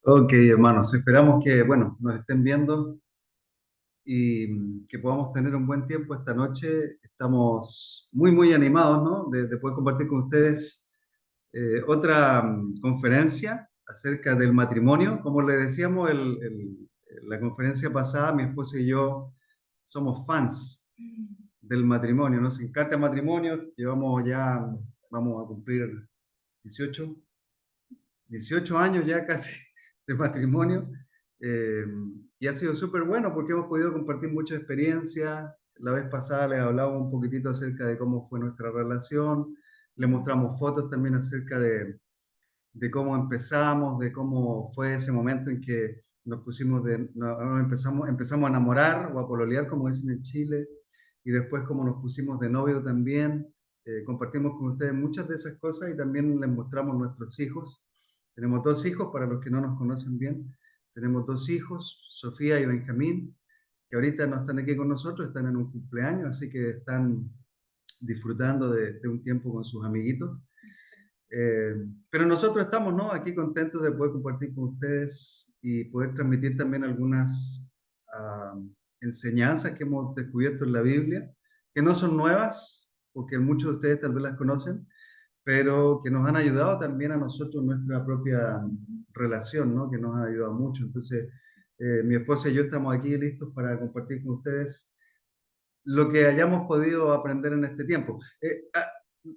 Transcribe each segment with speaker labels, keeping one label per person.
Speaker 1: Ok, hermanos, esperamos que, bueno, nos estén viendo y que podamos tener un buen tiempo esta noche. Estamos muy, muy animados, ¿no? De poder compartir con ustedes otra conferencia acerca del matrimonio. Como le decíamos, la conferencia pasada, mi esposa y yo somos fans del matrimonio. Nos encanta el matrimonio. Llevamos ya, vamos a cumplir 18 18 años ya casi de matrimonio, eh, y ha sido súper bueno porque hemos podido compartir muchas experiencias. La vez pasada les hablaba un poquitito acerca de cómo fue nuestra relación, le mostramos fotos también acerca de cómo empezamos, de cómo fue ese momento en que nos pusimos empezamos a enamorar o a pololear, como dicen en Chile, y después cómo nos pusimos de novio también. Compartimos con ustedes muchas de esas cosas y también les mostramos nuestros hijos. Tenemos dos hijos, para los que no nos conocen bien. Tenemos dos hijos, Sofía y Benjamín, que ahorita no están aquí con nosotros, están en un cumpleaños, así que están disfrutando de un tiempo con sus amiguitos. Eh, pero nosotros estamos, ¿no?, aquí contentos de poder compartir con ustedes y poder transmitir también algunas enseñanzas que hemos descubierto en la Biblia, que no son nuevas, porque muchos de ustedes tal vez las conocen, pero que nos han ayudado también a nosotros en nuestra propia relación, ¿no?, que nos han ayudado mucho. Entonces, mi esposa y yo estamos aquí listos para compartir con ustedes lo que hayamos podido aprender en este tiempo.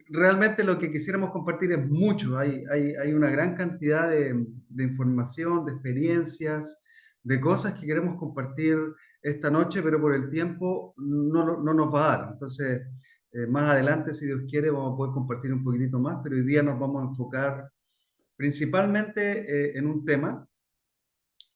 Speaker 1: Realmente lo que quisiéramos compartir es mucho, hay una gran cantidad de información, de experiencias, de cosas que queremos compartir esta noche, pero por el tiempo no nos va a dar. Entonces, más adelante, si Dios quiere, vamos a poder compartir un poquitito más, pero hoy día nos vamos a enfocar principalmente en un tema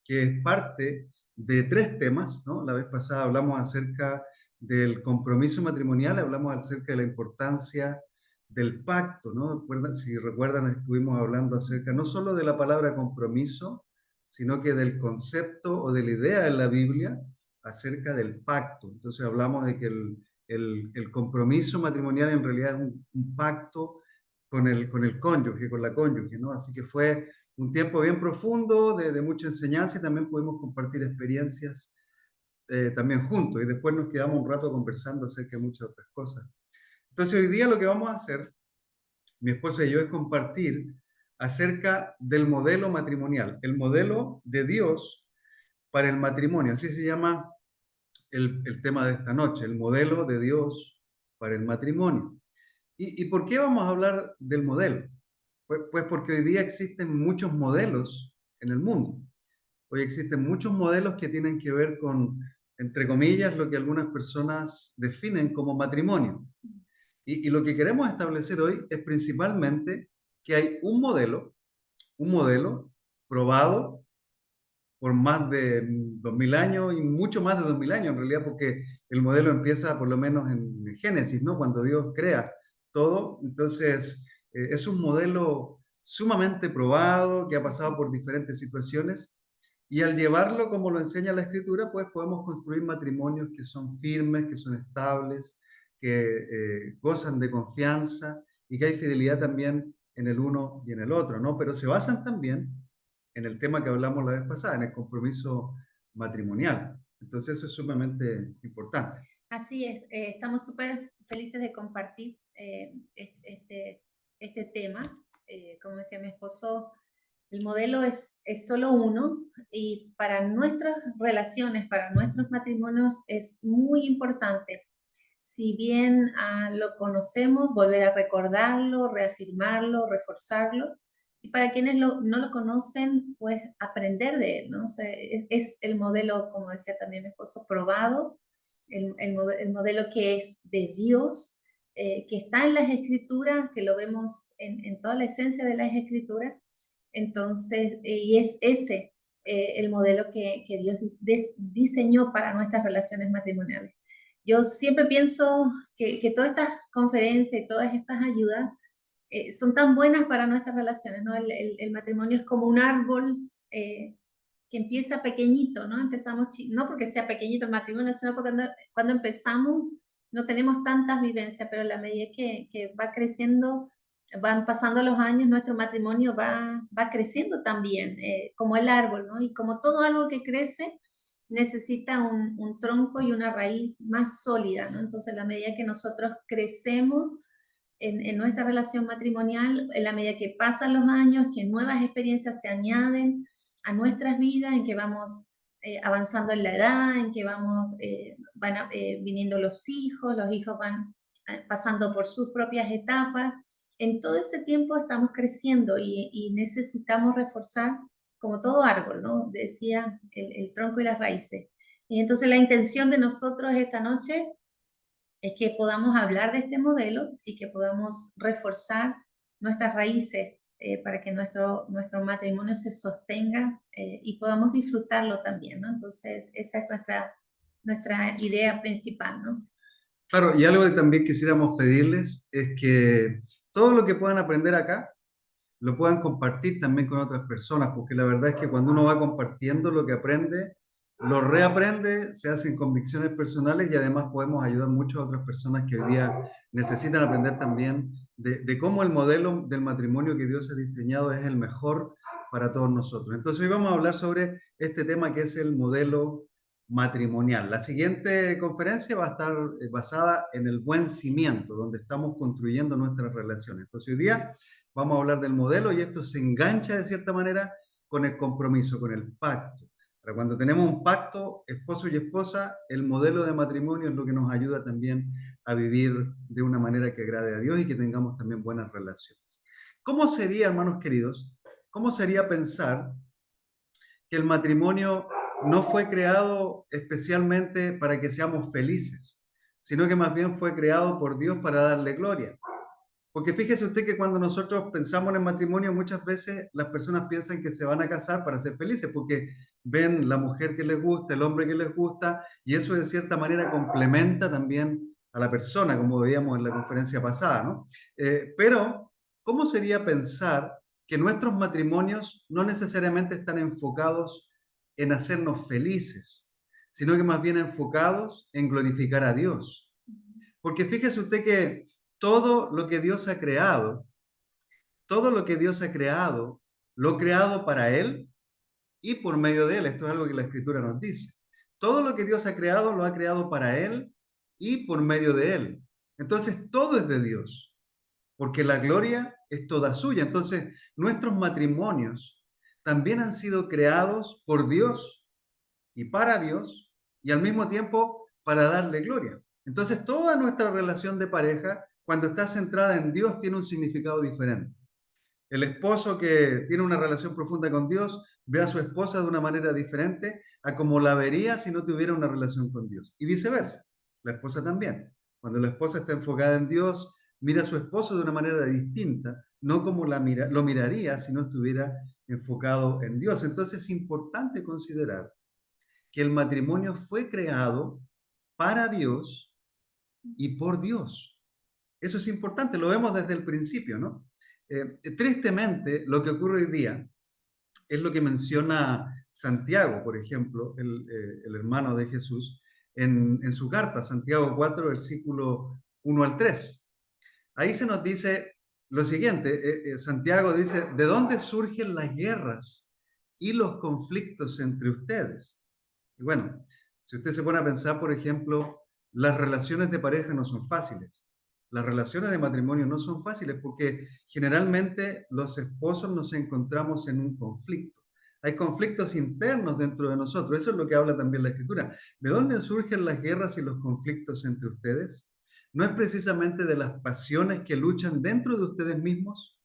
Speaker 1: que es parte de tres temas, ¿no? La vez pasada hablamos acerca del compromiso matrimonial, hablamos acerca de la importancia del pacto, ¿no? Si recuerdan, estuvimos hablando acerca no solo de la palabra compromiso, sino que del concepto o de la idea en la Biblia acerca del pacto. Entonces hablamos de que el compromiso matrimonial en realidad es un pacto con el cónyuge, con la cónyuge, ¿no? Así que fue un tiempo bien profundo, de mucha enseñanza, y también pudimos compartir experiencias también juntos, y después nos quedamos un rato conversando acerca de muchas otras cosas. Entonces hoy día lo que vamos a hacer, mi esposa y yo, es compartir acerca del modelo matrimonial, el modelo de Dios para el matrimonio. Así se llama el tema de esta noche, el modelo de Dios para el matrimonio. Y por qué vamos a hablar del modelo? Pues porque hoy día existen muchos modelos en el mundo. Hoy existen muchos modelos que tienen que ver con, entre comillas, lo que algunas personas definen como matrimonio. Y lo que queremos establecer hoy es principalmente que hay un modelo probado por más de 2000 años y mucho más de 2000 años en realidad, porque el modelo empieza por lo menos en Génesis, ¿no? Cuando Dios crea todo. Entonces, es un modelo sumamente probado que ha pasado por diferentes situaciones, y al llevarlo como lo enseña la Escritura, pues podemos construir matrimonios que son firmes, que son estables, que gozan de confianza y que hay fidelidad también en el uno y en el otro, ¿no? Pero se basan también en el tema que hablamos la vez pasada, en el compromiso matrimonial. Entonces eso es sumamente importante.
Speaker 2: Así es, estamos súper felices de compartir este tema. Como decía mi esposo, el modelo es solo uno, y para nuestras relaciones, para nuestros matrimonios es muy importante. Si bien lo conocemos, volver a recordarlo, reafirmarlo, reforzarlo. Y para quienes no lo conocen, pues aprender de él, ¿no? O sea, es el modelo, como decía también mi esposo, probado, el modelo que es de Dios, que está en las Escrituras, que lo vemos en toda la esencia de las Escrituras. Entonces, y es ese el modelo que Dios diseñó para nuestras relaciones matrimoniales. Yo siempre pienso que todas estas conferencias y todas estas ayudas son tan buenas para nuestras relaciones, ¿no? El matrimonio es como un árbol que empieza pequeñito, ¿no? Empezamos, no porque sea pequeñito el matrimonio, sino porque cuando empezamos no tenemos tantas vivencias, pero a la medida que va creciendo van pasando los años, nuestro matrimonio va creciendo también, como el árbol, ¿no? Y como todo árbol que crece, necesita un tronco y una raíz más sólida, ¿no? Entonces, a la medida que nosotros crecemos en nuestra relación matrimonial, en la medida que pasan los años, que nuevas experiencias se añaden a nuestras vidas, en que vamos avanzando en la edad, en que viniendo los hijos van pasando por sus propias etapas. En todo ese tiempo estamos creciendo y necesitamos reforzar, como todo árbol, ¿no? Decía el tronco y las raíces. Y entonces la intención de nosotros esta noche es que podamos hablar de este modelo y que podamos reforzar nuestras raíces para que nuestro matrimonio se sostenga y podamos disfrutarlo también, ¿no? Entonces, esa es nuestra idea principal, ¿no?
Speaker 1: Claro, y algo que también quisiéramos pedirles es que todo lo que puedan aprender acá lo puedan compartir también con otras personas, porque la verdad es que cuando uno va compartiendo lo que aprende, lo reaprende, se hacen convicciones personales y además podemos ayudar mucho a otras personas que hoy día necesitan aprender también de cómo el modelo del matrimonio que Dios ha diseñado es el mejor para todos nosotros. Entonces hoy vamos a hablar sobre este tema que es el modelo matrimonial. La siguiente conferencia va a estar basada en el buen cimiento, donde estamos construyendo nuestras relaciones. Entonces hoy día vamos a hablar del modelo y esto se engancha de cierta manera con el compromiso, con el pacto. Para cuando tenemos un pacto, esposo y esposa, el modelo de matrimonio es lo que nos ayuda también a vivir de una manera que agrade a Dios y que tengamos también buenas relaciones. ¿Cómo sería, hermanos queridos, cómo sería pensar que el matrimonio no fue creado especialmente para que seamos felices, sino que más bien fue creado por Dios para darle gloria? Porque fíjese usted que cuando nosotros pensamos en matrimonio, muchas veces las personas piensan que se van a casar para ser felices, porque ven la mujer que les gusta, el hombre que les gusta, y eso de cierta manera complementa también a la persona, como veíamos en la conferencia pasada, ¿no? Pero, ¿cómo sería pensar que nuestros matrimonios no necesariamente están enfocados en hacernos felices, sino que más bien enfocados en glorificar a Dios? Porque fíjese usted que todo lo que Dios ha creado, todo lo que Dios ha creado, lo ha creado para Él y por medio de Él. Esto es algo que la Escritura nos dice. Todo lo que Dios ha creado, lo ha creado para Él y por medio de Él. Entonces, todo es de Dios, porque la gloria es toda suya. Entonces, nuestros matrimonios también han sido creados por Dios y para Dios y al mismo tiempo para darle gloria. Entonces, toda nuestra relación de pareja, cuando está centrada en Dios, tiene un significado diferente. El esposo que tiene una relación profunda con Dios ve a su esposa de una manera diferente a como la vería si no tuviera una relación con Dios. Y viceversa, la esposa también. Cuando la esposa está enfocada en Dios, mira a su esposo de una manera distinta, no como lo miraría si no estuviera enfocado en Dios. Entonces es importante considerar que el matrimonio fue creado para Dios y por Dios. Eso es importante, lo vemos desde el principio, ¿no? Tristemente, lo que ocurre hoy día es lo que menciona Santiago, por ejemplo, el hermano de Jesús, en su carta, Santiago 4, versículo 1 al 3. Ahí se nos dice lo siguiente, Santiago dice, ¿de dónde surgen las guerras y los conflictos entre ustedes? Y bueno, si usted se pone a pensar, por ejemplo, las relaciones de pareja no son fáciles. Las relaciones de matrimonio no son fáciles porque generalmente los esposos nos encontramos en un conflicto. Hay conflictos internos dentro de nosotros. Eso es lo que habla también la Escritura. ¿De dónde surgen las guerras y los conflictos entre ustedes? ¿No es precisamente de las pasiones que luchan dentro de ustedes mismos?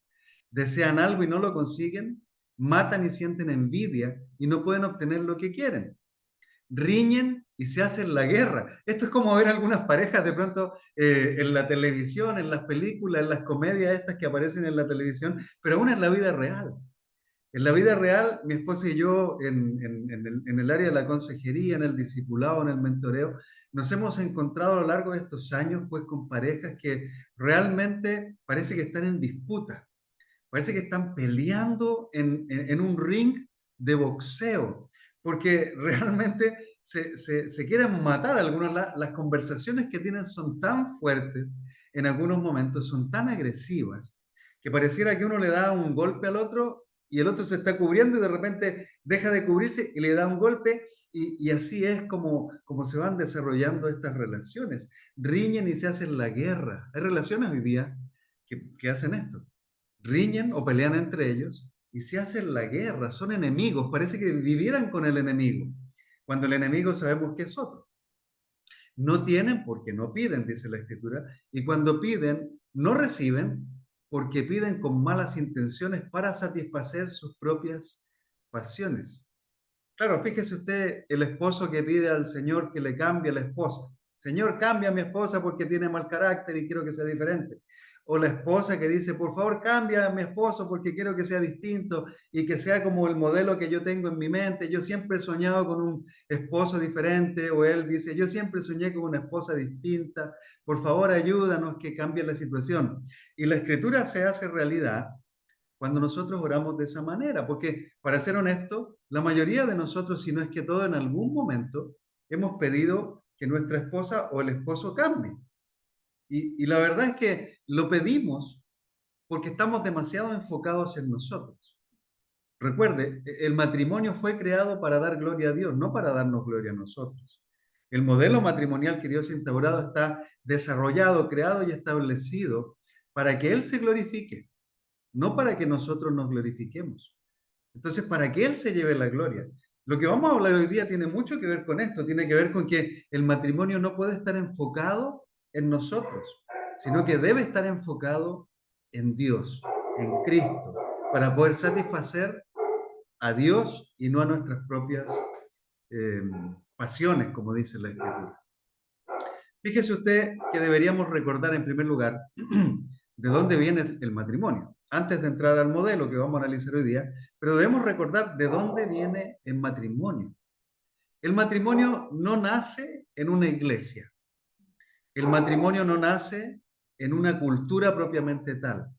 Speaker 1: Desean algo y no lo consiguen, matan y sienten envidia y no pueden obtener lo que quieren, riñen y se hacen la guerra. Esto es como ver algunas parejas de pronto en la televisión, en las películas, en las comedias estas que aparecen en la televisión, pero aún en la vida real. En la vida real, mi esposa y yo, en el área de la consejería, en el discipulado, en el mentoreo, nos hemos encontrado a lo largo de estos años, pues, con parejas que realmente parece que están en disputa, parece que están peleando en un ring de boxeo, porque realmente se quieren matar. Algunas, las conversaciones que tienen son tan fuertes, en algunos momentos son tan agresivas, que pareciera que uno le da un golpe al otro y el otro se está cubriendo y de repente deja de cubrirse y le da un golpe y así es como se van desarrollando estas relaciones. Riñen y se hacen la guerra. Hay relaciones hoy día que hacen esto. Riñen o pelean entre ellos y se hacen la guerra. Son enemigos. Parece que vivieran con el enemigo, cuando el enemigo sabemos que es otro. No tienen porque no piden, dice la Escritura, y cuando piden, no reciben porque piden con malas intenciones para satisfacer sus propias pasiones. Claro, fíjese usted el esposo que pide al Señor que le cambie a la esposa. Señor, cambia a mi esposa porque tiene mal carácter y quiero que sea diferente. O la esposa que dice, por favor, cambia a mi esposo porque quiero que sea distinto y que sea como el modelo que yo tengo en mi mente. Yo siempre he soñado con un esposo diferente. O él dice, yo siempre soñé con una esposa distinta. Por favor, ayúdanos que cambie la situación. Y la escritura se hace realidad cuando nosotros oramos de esa manera, porque para ser honesto, la mayoría de nosotros, si no es que todo en algún momento, hemos pedido que nuestra esposa o el esposo cambie. Y la verdad es que lo pedimos porque estamos demasiado enfocados en nosotros. Recuerde, el matrimonio fue creado para dar gloria a Dios, no para darnos gloria a nosotros. El modelo matrimonial que Dios ha instaurado está desarrollado, creado y establecido para que Él se glorifique, no para que nosotros nos glorifiquemos. Entonces, para que Él se lleve la gloria. Lo que vamos a hablar hoy día tiene mucho que ver con esto, tiene que ver con que el matrimonio no puede estar enfocado en nosotros, sino que debe estar enfocado en Dios, en Cristo, para poder satisfacer a Dios y no a nuestras propias eh, pasiones, como dice la Escritura. Fíjese usted que deberíamos recordar en primer lugar de dónde viene el matrimonio, antes de entrar al modelo que vamos a analizar hoy día, pero debemos recordar de dónde viene el matrimonio. El matrimonio no nace en una iglesia, el matrimonio no nace en una cultura propiamente tal,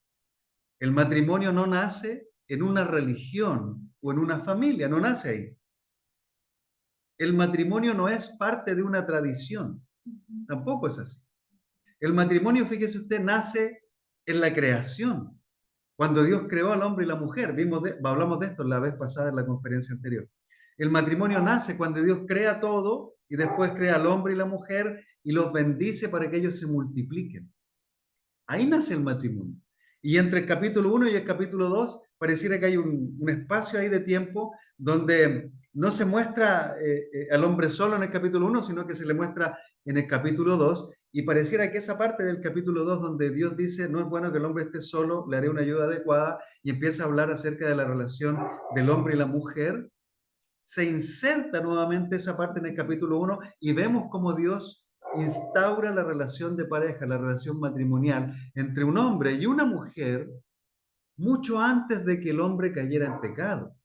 Speaker 1: el matrimonio no nace en una religión o en una familia, no nace ahí. El matrimonio no es parte de una tradición, tampoco es así. El matrimonio, fíjese usted, nace en la creación. Cuando Dios creó al hombre y la mujer, hablamos de esto la vez pasada en la conferencia anterior. El matrimonio nace cuando Dios crea todo y después crea al hombre y la mujer y los bendice para que ellos se multipliquen. Ahí nace el matrimonio. Y entre el capítulo 1 y el capítulo 2 pareciera que hay un espacio ahí de tiempo donde no se muestra al hombre solo en el capítulo 1, sino que se le muestra en el capítulo 2. Y pareciera que esa parte del capítulo 2 donde Dios dice, no es bueno que el hombre esté solo, le haré una ayuda adecuada, y empieza a hablar acerca de la relación del hombre y la mujer, se inserta nuevamente esa parte en el capítulo 1 y vemos cómo Dios instaura la relación de pareja, la relación matrimonial entre un hombre y una mujer mucho antes de que el hombre cayera en pecado.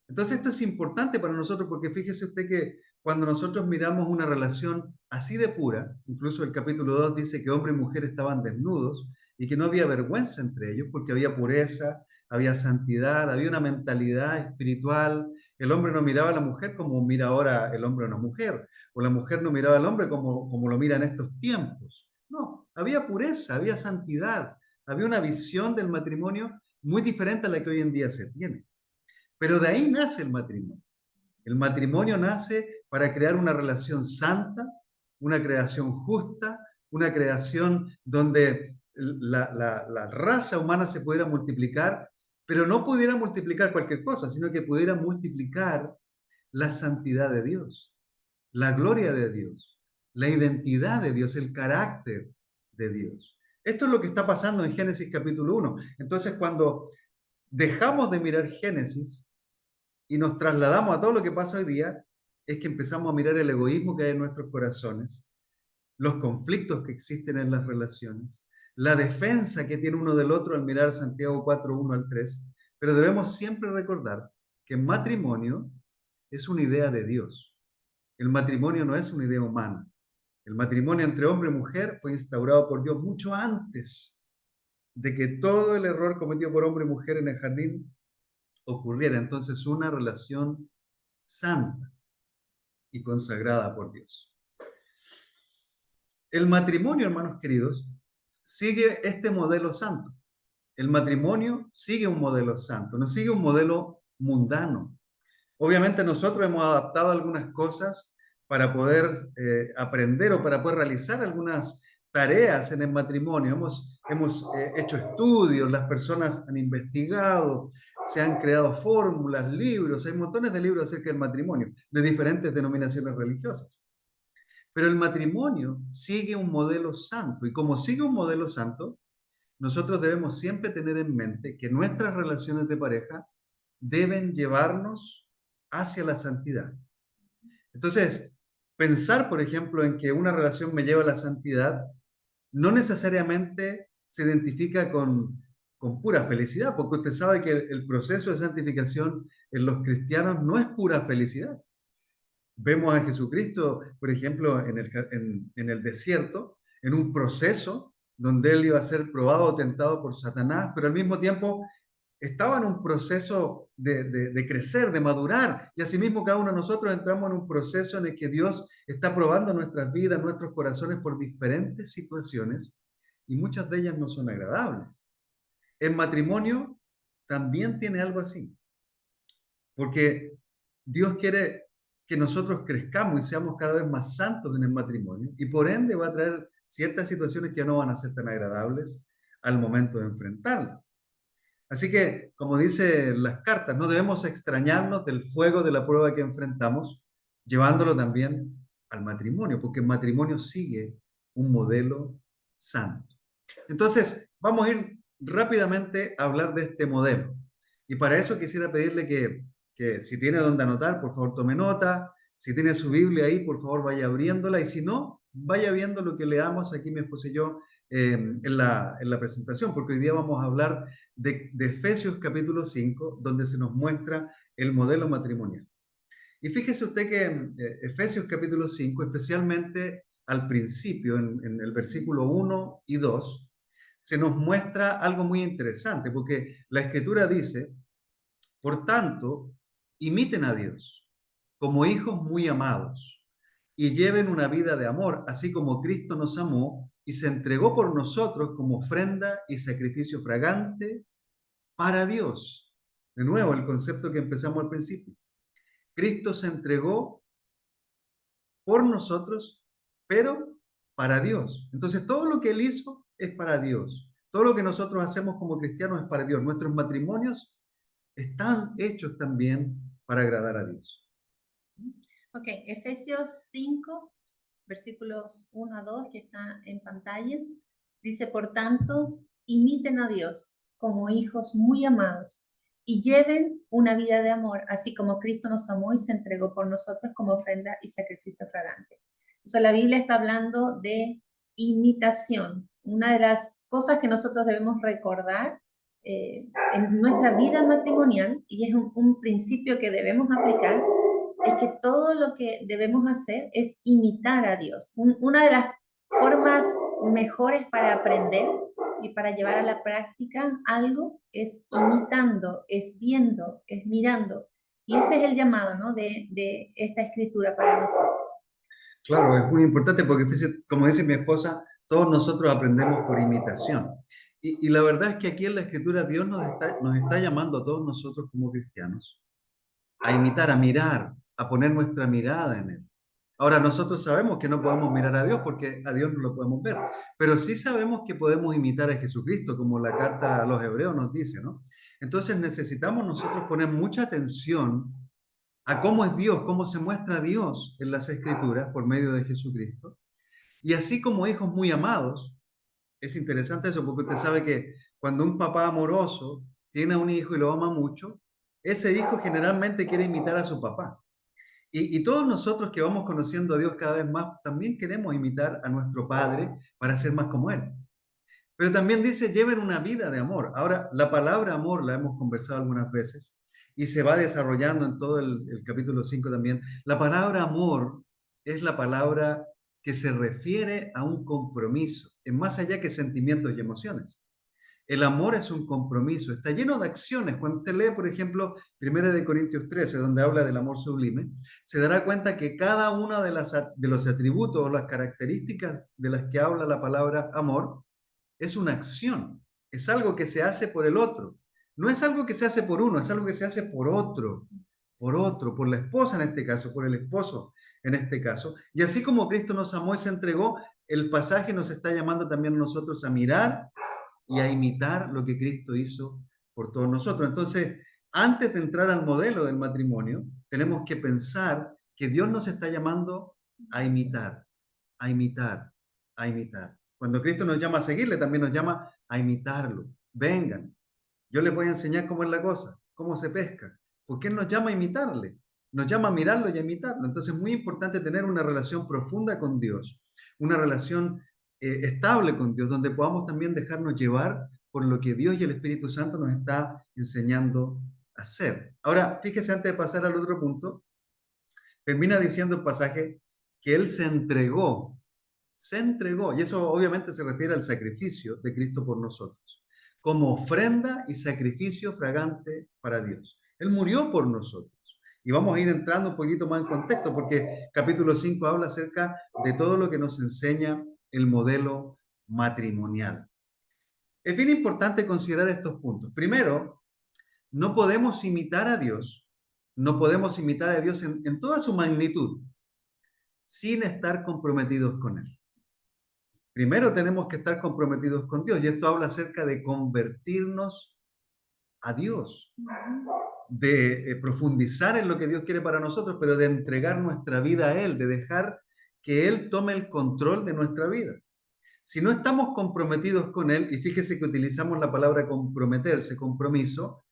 Speaker 1: Entonces esto es importante para nosotros porque fíjese usted que cuando nosotros miramos una relación así de pura, incluso el capítulo 2 dice que hombre y mujer estaban desnudos y que no había vergüenza entre ellos porque había pureza, había santidad, había una mentalidad espiritual. El hombre no miraba a la mujer como mira ahora el hombre a una mujer, o la mujer no miraba al hombre como lo mira en estos tiempos. No, había pureza, había santidad, había una visión del matrimonio muy diferente a la que hoy en día se tiene. Pero de ahí nace el matrimonio. El matrimonio nace para crear una relación santa, una creación justa, una creación donde la raza humana se pudiera multiplicar, pero no pudiera multiplicar cualquier cosa, sino que pudiera multiplicar la santidad de Dios, la gloria de Dios, la identidad de Dios, el carácter de Dios. Esto es lo que está pasando en Génesis capítulo 1. Entonces, cuando dejamos de mirar Génesis y nos trasladamos a todo lo que pasa hoy día, es que empezamos a mirar el egoísmo que hay en nuestros corazones, los conflictos que existen en las relaciones, la defensa que tiene uno del otro al mirar Santiago 4, 1 al 3, pero debemos siempre recordar que el matrimonio es una idea de Dios. El matrimonio no es una idea humana. El matrimonio entre hombre y mujer fue instaurado por Dios mucho antes de que todo el error cometido por hombre y mujer en el jardín ocurriera. Entonces, una relación santa y consagrada por Dios. El matrimonio, hermanos queridos, sigue este modelo santo. el matrimonio sigue un modelo santo, no sigue un modelo mundano. Obviamente nosotros hemos adaptado algunas cosas para poder aprender o para poder realizar algunas tareas en el matrimonio. Hemos hecho estudios, las personas han investigado, se han creado fórmulas, libros, hay montones de libros acerca del matrimonio, de diferentes denominaciones religiosas. Pero el matrimonio sigue un modelo santo y como sigue un modelo santo, nosotros debemos siempre tener en mente que nuestras relaciones de pareja deben llevarnos hacia la santidad. Entonces, pensar, por ejemplo, en que una relación me lleva a la santidad no necesariamente se identifica con pura felicidad, porque usted sabe que el proceso de santificación en los cristianos no es pura felicidad. Vemos a Jesucristo, por ejemplo, en el desierto, en un proceso donde él iba a ser probado o tentado por Satanás, pero al mismo tiempo estaba en un proceso de crecer, de madurar, y asimismo cada uno de nosotros entramos en un proceso en el que Dios está probando nuestras vidas, nuestros corazones por diferentes situaciones, y muchas de ellas no son agradables. El matrimonio también tiene algo así, porque Dios quiere que nosotros crezcamos y seamos cada vez más santos en el matrimonio, y por ende va a traer ciertas situaciones que no van a ser tan agradables al momento de enfrentarlas. Así que, como dicen las cartas, no debemos extrañarnos del fuego de la prueba que enfrentamos, llevándolo también al matrimonio, porque el matrimonio sigue un modelo santo. Entonces, vamos a ir rápidamente a hablar de este modelo. Y para eso quisiera pedirle que si tiene donde anotar, por favor tome nota. Si tiene su Biblia ahí, por favor vaya abriéndola. Y si no, vaya viendo lo que leamos aquí mi esposa y yo en la presentación, porque hoy día vamos a hablar de Efesios capítulo 5, donde se nos muestra el modelo matrimonial. Y fíjese usted que en Efesios capítulo 5, especialmente al principio, en el versículo 1 y 2, se nos muestra algo muy interesante, porque la Escritura dice, por tanto, imiten a Dios como hijos muy amados y lleven una vida de amor, así como Cristo nos amó y se entregó por nosotros como ofrenda y sacrificio fragante para Dios. De nuevo, el concepto que empezamos al principio. Cristo se entregó por nosotros, pero para Dios. Entonces, todo lo que Él hizo es para Dios. Todo lo que nosotros hacemos como cristianos es para Dios. Nuestros matrimonios están hechos también para agradar a Dios.
Speaker 2: Ok, Efesios 5, versículos 1 a 2, que está en pantalla, dice, por tanto, imiten a Dios como hijos muy amados y lleven una vida de amor, así como Cristo nos amó y se entregó por nosotros como ofrenda y sacrificio fragante. Entonces, la Biblia está hablando de imitación. Una de las cosas que nosotros debemos recordar en nuestra vida matrimonial, y es un principio que debemos aplicar, es que todo lo que debemos hacer es imitar a Dios. Una de las formas mejores para aprender y para llevar a la práctica algo es imitando, es viendo, es mirando. Y ese es el llamado, ¿no?, de esta escritura para nosotros.
Speaker 1: Claro, es muy importante porque, como dice mi esposa, todos nosotros aprendemos por imitación. Y la verdad es que aquí en la Escritura Dios nos está llamando a todos nosotros como cristianos a imitar, a mirar, a poner nuestra mirada en Él. Ahora, nosotros sabemos que no podemos mirar a Dios porque a Dios no lo podemos ver, pero sí sabemos que podemos imitar a Jesucristo, como la carta a los Hebreos nos dice, ¿no? Entonces necesitamos nosotros poner mucha atención a cómo es Dios, cómo se muestra Dios en las Escrituras por medio de Jesucristo. Y así como hijos muy amados, es interesante eso porque usted sabe que cuando un papá amoroso tiene a un hijo y lo ama mucho, ese hijo generalmente quiere imitar a su papá. Y todos nosotros que vamos conociendo a Dios cada vez más, también queremos imitar a nuestro Padre para ser más como Él. Pero también dice, lleven una vida de amor. Ahora, la palabra amor la hemos conversado algunas veces y se va desarrollando en todo el capítulo 5 también. La palabra amor es la palabra que se refiere a un compromiso, es más allá que sentimientos y emociones. El amor es un compromiso, está lleno de acciones. Cuando usted lee, por ejemplo, 1 Corintios 13, donde habla del amor sublime, se dará cuenta que cada una de los atributos o las características de las que habla la palabra amor es una acción, es algo que se hace por el otro. No es algo que se hace por uno, es algo que se hace por otro, por la esposa en este caso, por el esposo en este caso. Y así como Cristo nos amó y se entregó, el pasaje nos está llamando también a nosotros a mirar y a imitar lo que Cristo hizo por todos nosotros. Entonces, antes de entrar al modelo del matrimonio, tenemos que pensar que Dios nos está llamando a imitar, a imitar, a imitar. Cuando Cristo nos llama a seguirle, también nos llama a imitarlo. Vengan, yo les voy a enseñar cómo es la cosa, cómo se pesca. Porque Él nos llama a imitarle, nos llama a mirarlo y a imitarlo. Entonces es muy importante tener una relación profunda con Dios, una relación estable con Dios, donde podamos también dejarnos llevar por lo que Dios y el Espíritu Santo nos está enseñando a hacer. Ahora, fíjese antes de pasar al otro punto, termina diciendo el pasaje que Él se entregó, y eso obviamente se refiere al sacrificio de Cristo por nosotros, como ofrenda y sacrificio fragante para Dios. Él murió por nosotros. Y vamos a ir entrando un poquito más en contexto, porque capítulo 5 habla acerca de todo lo que nos enseña el modelo matrimonial. Es bien importante considerar estos puntos. Primero, no podemos imitar a Dios, no podemos imitar a Dios en toda su magnitud, sin estar comprometidos con Él. Primero tenemos que estar comprometidos con Dios, y esto habla acerca de convertirnos a Dios, de profundizar en lo que Dios quiere para nosotros, pero de entregar nuestra vida a Él, de dejar que Él tome el control de nuestra vida. Si no estamos comprometidos con Él, y fíjese que utilizamos la palabra comprometerse, compromiso,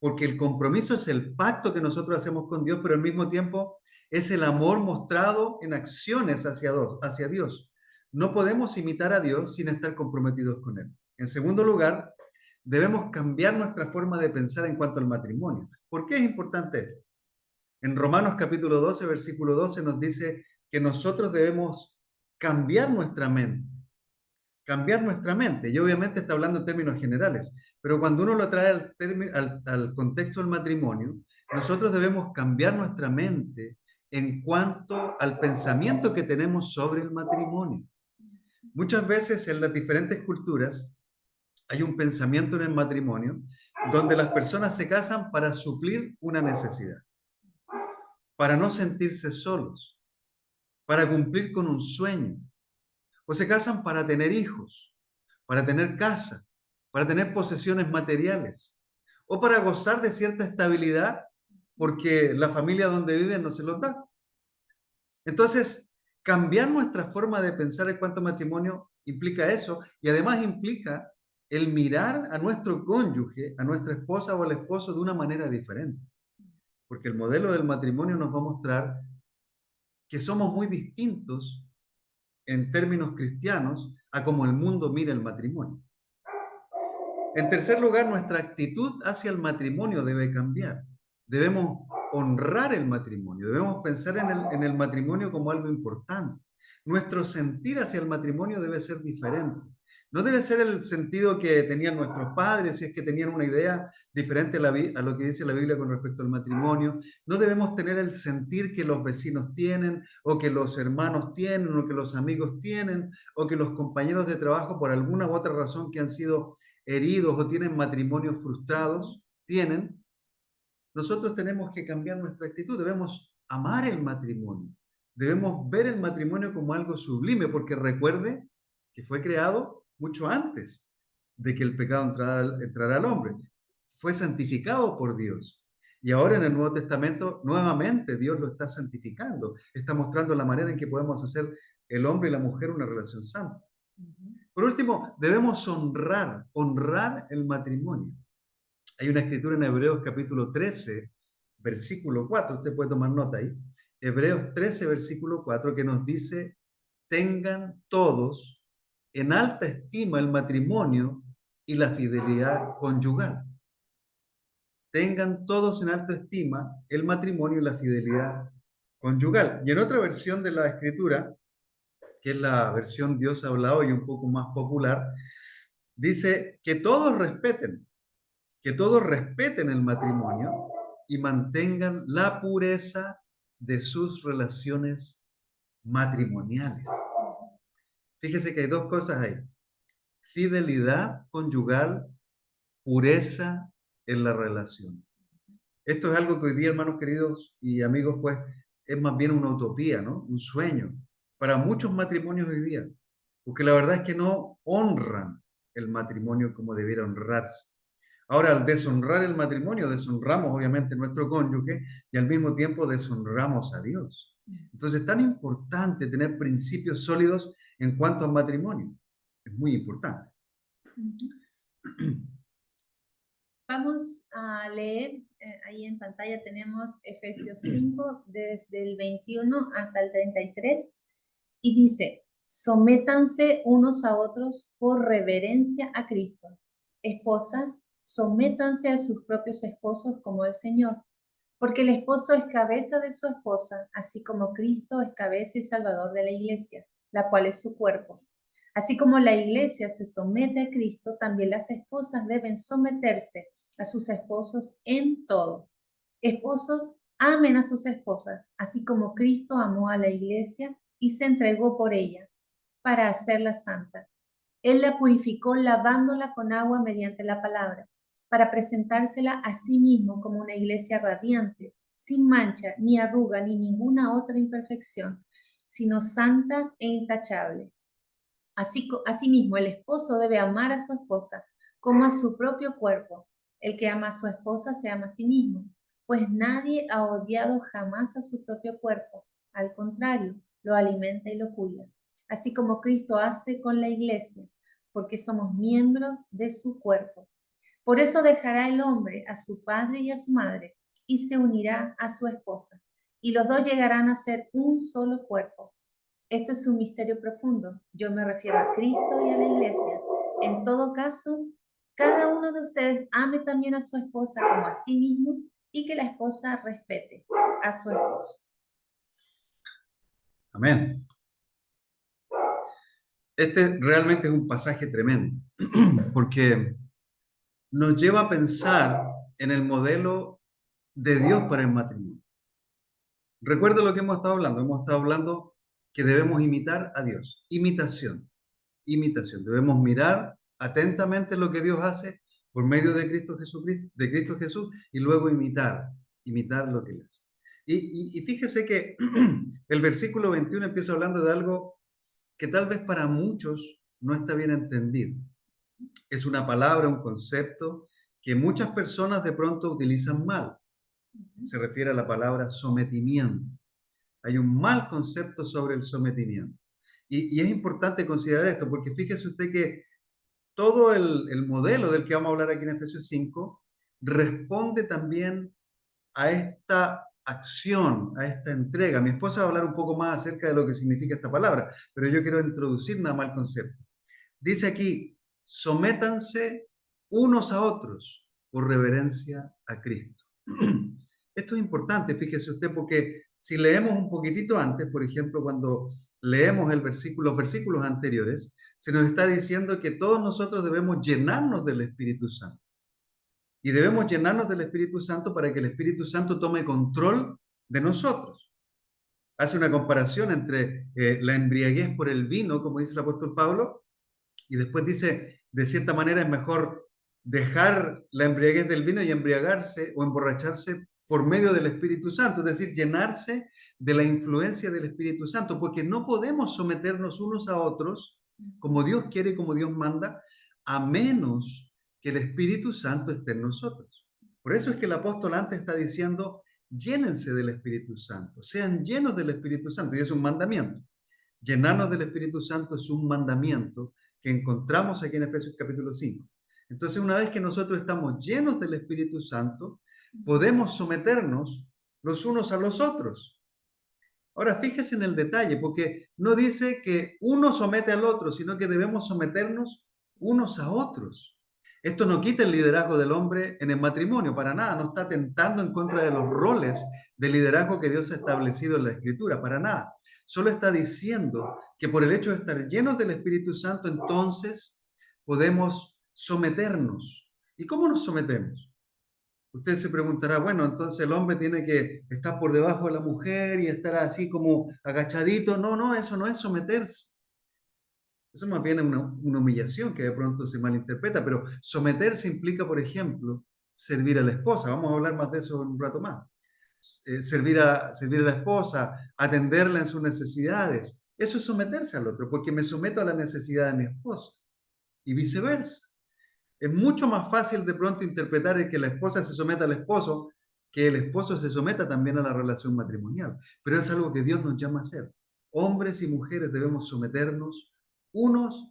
Speaker 1: porque el compromiso es el pacto que nosotros hacemos con Dios, pero al mismo tiempo es el amor mostrado en acciones hacia Dios. No podemos imitar a Dios sin estar comprometidos con Él. En segundo lugar, debemos cambiar nuestra forma de pensar en cuanto al matrimonio. ¿Por qué es importante esto? En Romanos capítulo 12, versículo 12 nos dice que nosotros debemos cambiar nuestra mente. Cambiar nuestra mente. Y obviamente está hablando en términos generales, pero cuando uno lo trae al contexto del matrimonio, nosotros debemos cambiar nuestra mente en cuanto al pensamiento que tenemos sobre el matrimonio. Muchas veces en las diferentes culturas hay un pensamiento en el matrimonio donde las personas se casan para suplir una necesidad, para no sentirse solos, para cumplir con un sueño, o se casan para tener hijos, para tener casa, para tener posesiones materiales, o para gozar de cierta estabilidad porque la familia donde viven no se los da. Entonces, cambiar nuestra forma de pensar en cuanto a matrimonio implica eso, y además implica el mirar a nuestro cónyuge, a nuestra esposa o al esposo de una manera diferente. Porque el modelo del matrimonio nos va a mostrar que somos muy distintos en términos cristianos a como el mundo mira el matrimonio. En tercer lugar, nuestra actitud hacia el matrimonio debe cambiar. Debemos honrar el matrimonio, debemos pensar en el matrimonio como algo importante. Nuestro sentir hacia el matrimonio debe ser diferente. No debe ser el sentido que tenían nuestros padres, si es que tenían una idea diferente a lo que dice la Biblia con respecto al matrimonio. No debemos tener el sentir que los vecinos tienen, o que los hermanos tienen, o que los amigos tienen, o que los compañeros de trabajo, por alguna u otra razón que han sido heridos o tienen matrimonios frustrados, tienen. Nosotros tenemos que cambiar nuestra actitud, debemos amar el matrimonio, debemos ver el matrimonio como algo sublime, porque recuerde que fue creado mucho antes de que el pecado entrara al hombre. Fue santificado por Dios. Y ahora en el Nuevo Testamento, nuevamente Dios lo está santificando. Está mostrando la manera en que podemos hacer el hombre y la mujer una relación santa. Por último, debemos honrar el matrimonio. Hay una escritura en Hebreos capítulo 13, versículo 4, usted puede tomar nota ahí. Hebreos 13, versículo 4, que nos dice: tengan todos en alta estima el matrimonio y la fidelidad conyugal. Tengan todos en alta estima el matrimonio y la fidelidad conyugal. Y en otra versión de la escritura, que es la versión Dios habla hoy, un poco más popular, dice que todos respeten el matrimonio y mantengan la pureza de sus relaciones matrimoniales. Fíjese que hay dos cosas ahí: fidelidad conyugal, pureza en la relación. Esto es algo que hoy día, hermanos queridos y amigos, pues es más bien una utopía, ¿no? Un sueño para muchos matrimonios hoy día, porque la verdad es que no honran el matrimonio como debiera honrarse. Ahora, al deshonrar el matrimonio, deshonramos obviamente a nuestro cónyuge y al mismo tiempo deshonramos a Dios. Entonces, es tan importante tener principios sólidos en cuanto al matrimonio. Es muy importante.
Speaker 2: Vamos a leer, ahí en pantalla tenemos Efesios 5, desde el 21 hasta el 33, y dice: sométanse unos a otros por reverencia a Cristo. Esposas, sométanse a sus propios esposos como el Señor, porque el esposo es cabeza de su esposa, así como Cristo es cabeza y salvador de la iglesia, la cual es su cuerpo. Así como la iglesia se somete a Cristo, también las esposas deben someterse a sus esposos en todo. Esposos, amen a sus esposas, así como Cristo amó a la iglesia y se entregó por ella, para hacerla santa. Él la purificó lavándola con agua mediante la palabra, para presentársela a sí mismo como una iglesia radiante, sin mancha, ni arruga, ni ninguna otra imperfección, sino santa e intachable. Asimismo, el esposo debe amar a su esposa como a su propio cuerpo. El que ama a su esposa se ama a sí mismo, pues nadie ha odiado jamás a su propio cuerpo. Al contrario, lo alimenta y lo cuida, así como Cristo hace con la iglesia, porque somos miembros de su cuerpo. Por eso dejará el hombre a su padre y a su madre, y se unirá a su esposa, y los dos llegarán a ser un solo cuerpo. Esto es un misterio profundo. Yo me refiero a Cristo y a la iglesia. En todo caso, cada uno de ustedes ame también a su esposa como a sí mismo, y que la esposa respete a su esposo.
Speaker 1: Amén. Este realmente es un pasaje tremendo, porque nos lleva a pensar en el modelo de Dios para el matrimonio. Recuerda lo que hemos estado hablando. Hemos estado hablando que debemos imitar a Dios. Imitación, imitación. Debemos mirar atentamente lo que Dios hace por medio de Cristo Jesús, y luego imitar lo que Él hace. Y fíjese que el versículo 21 empieza hablando de algo que tal vez para muchos no está bien entendido. Es una palabra, un concepto que muchas personas de pronto utilizan mal. Se refiere a la palabra sometimiento. Hay un mal concepto sobre el sometimiento. Y es importante considerar esto, porque fíjese usted que todo el modelo del que vamos a hablar aquí en Efesios 5 responde también a esta acción, a esta entrega. Mi esposa va a hablar un poco más acerca de lo que significa esta palabra, pero yo quiero introducir nada más el concepto. Dice aquí: sométanse unos a otros por reverencia a Cristo. Esto es importante, fíjese usted, porque si leemos un poquitito antes, por ejemplo, cuando leemos los versículos anteriores, se nos está diciendo que todos nosotros debemos llenarnos del Espíritu Santo. Y debemos llenarnos del Espíritu Santo para que el Espíritu Santo tome control de nosotros. Hace una comparación entre la embriaguez por el vino, como dice el apóstol Pablo, y después dice, de cierta manera es mejor dejar la embriaguez del vino y embriagarse o emborracharse por medio del Espíritu Santo, es decir, llenarse de la influencia del Espíritu Santo, porque no podemos someternos unos a otros como Dios quiere y como Dios manda, a menos que el Espíritu Santo esté en nosotros. Por eso es que el apóstol antes está diciendo: llénense del Espíritu Santo, sean llenos del Espíritu Santo, y es un mandamiento. Llenarnos del Espíritu Santo es un mandamiento que encontramos aquí en Efesios capítulo 5. Entonces, una vez que nosotros estamos llenos del Espíritu Santo, podemos someternos los unos a los otros. Ahora, fíjese en el detalle, porque no dice que uno somete al otro, sino que debemos someternos unos a otros. Esto no quita el liderazgo del hombre en el matrimonio, para nada, no está atentando en contra de los roles de liderazgo que Dios ha establecido en la Escritura, para nada. Solo está diciendo que por el hecho de estar llenos del Espíritu Santo, entonces podemos someternos. ¿Y cómo nos sometemos? Usted se preguntará, bueno, entonces el hombre tiene que estar por debajo de la mujer y estar así como agachadito. No, no, eso no es someterse. Eso más bien es una humillación que de pronto se malinterpreta, pero someterse implica, por ejemplo, servir a la esposa. Vamos a hablar más de eso en un rato más. Servir a la esposa, atenderla en sus necesidades. Eso es someterse al otro, porque me someto a la necesidad de mi esposa y viceversa. Es mucho más fácil de pronto interpretar el que la esposa se someta al esposo que el esposo se someta también a la relación matrimonial. Pero es algo que Dios nos llama a hacer. Hombres y mujeres debemos someternos unos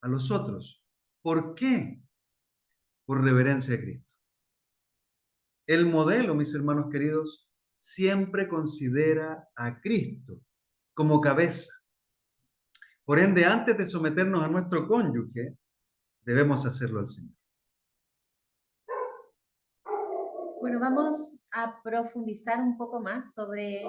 Speaker 1: a los otros. ¿Por qué? Por reverencia a Cristo. El modelo, mis hermanos queridos, siempre considera a Cristo como cabeza. Por ende, antes de someternos a nuestro cónyuge, debemos hacerlo al Señor.
Speaker 2: Bueno, vamos a profundizar un poco más sobre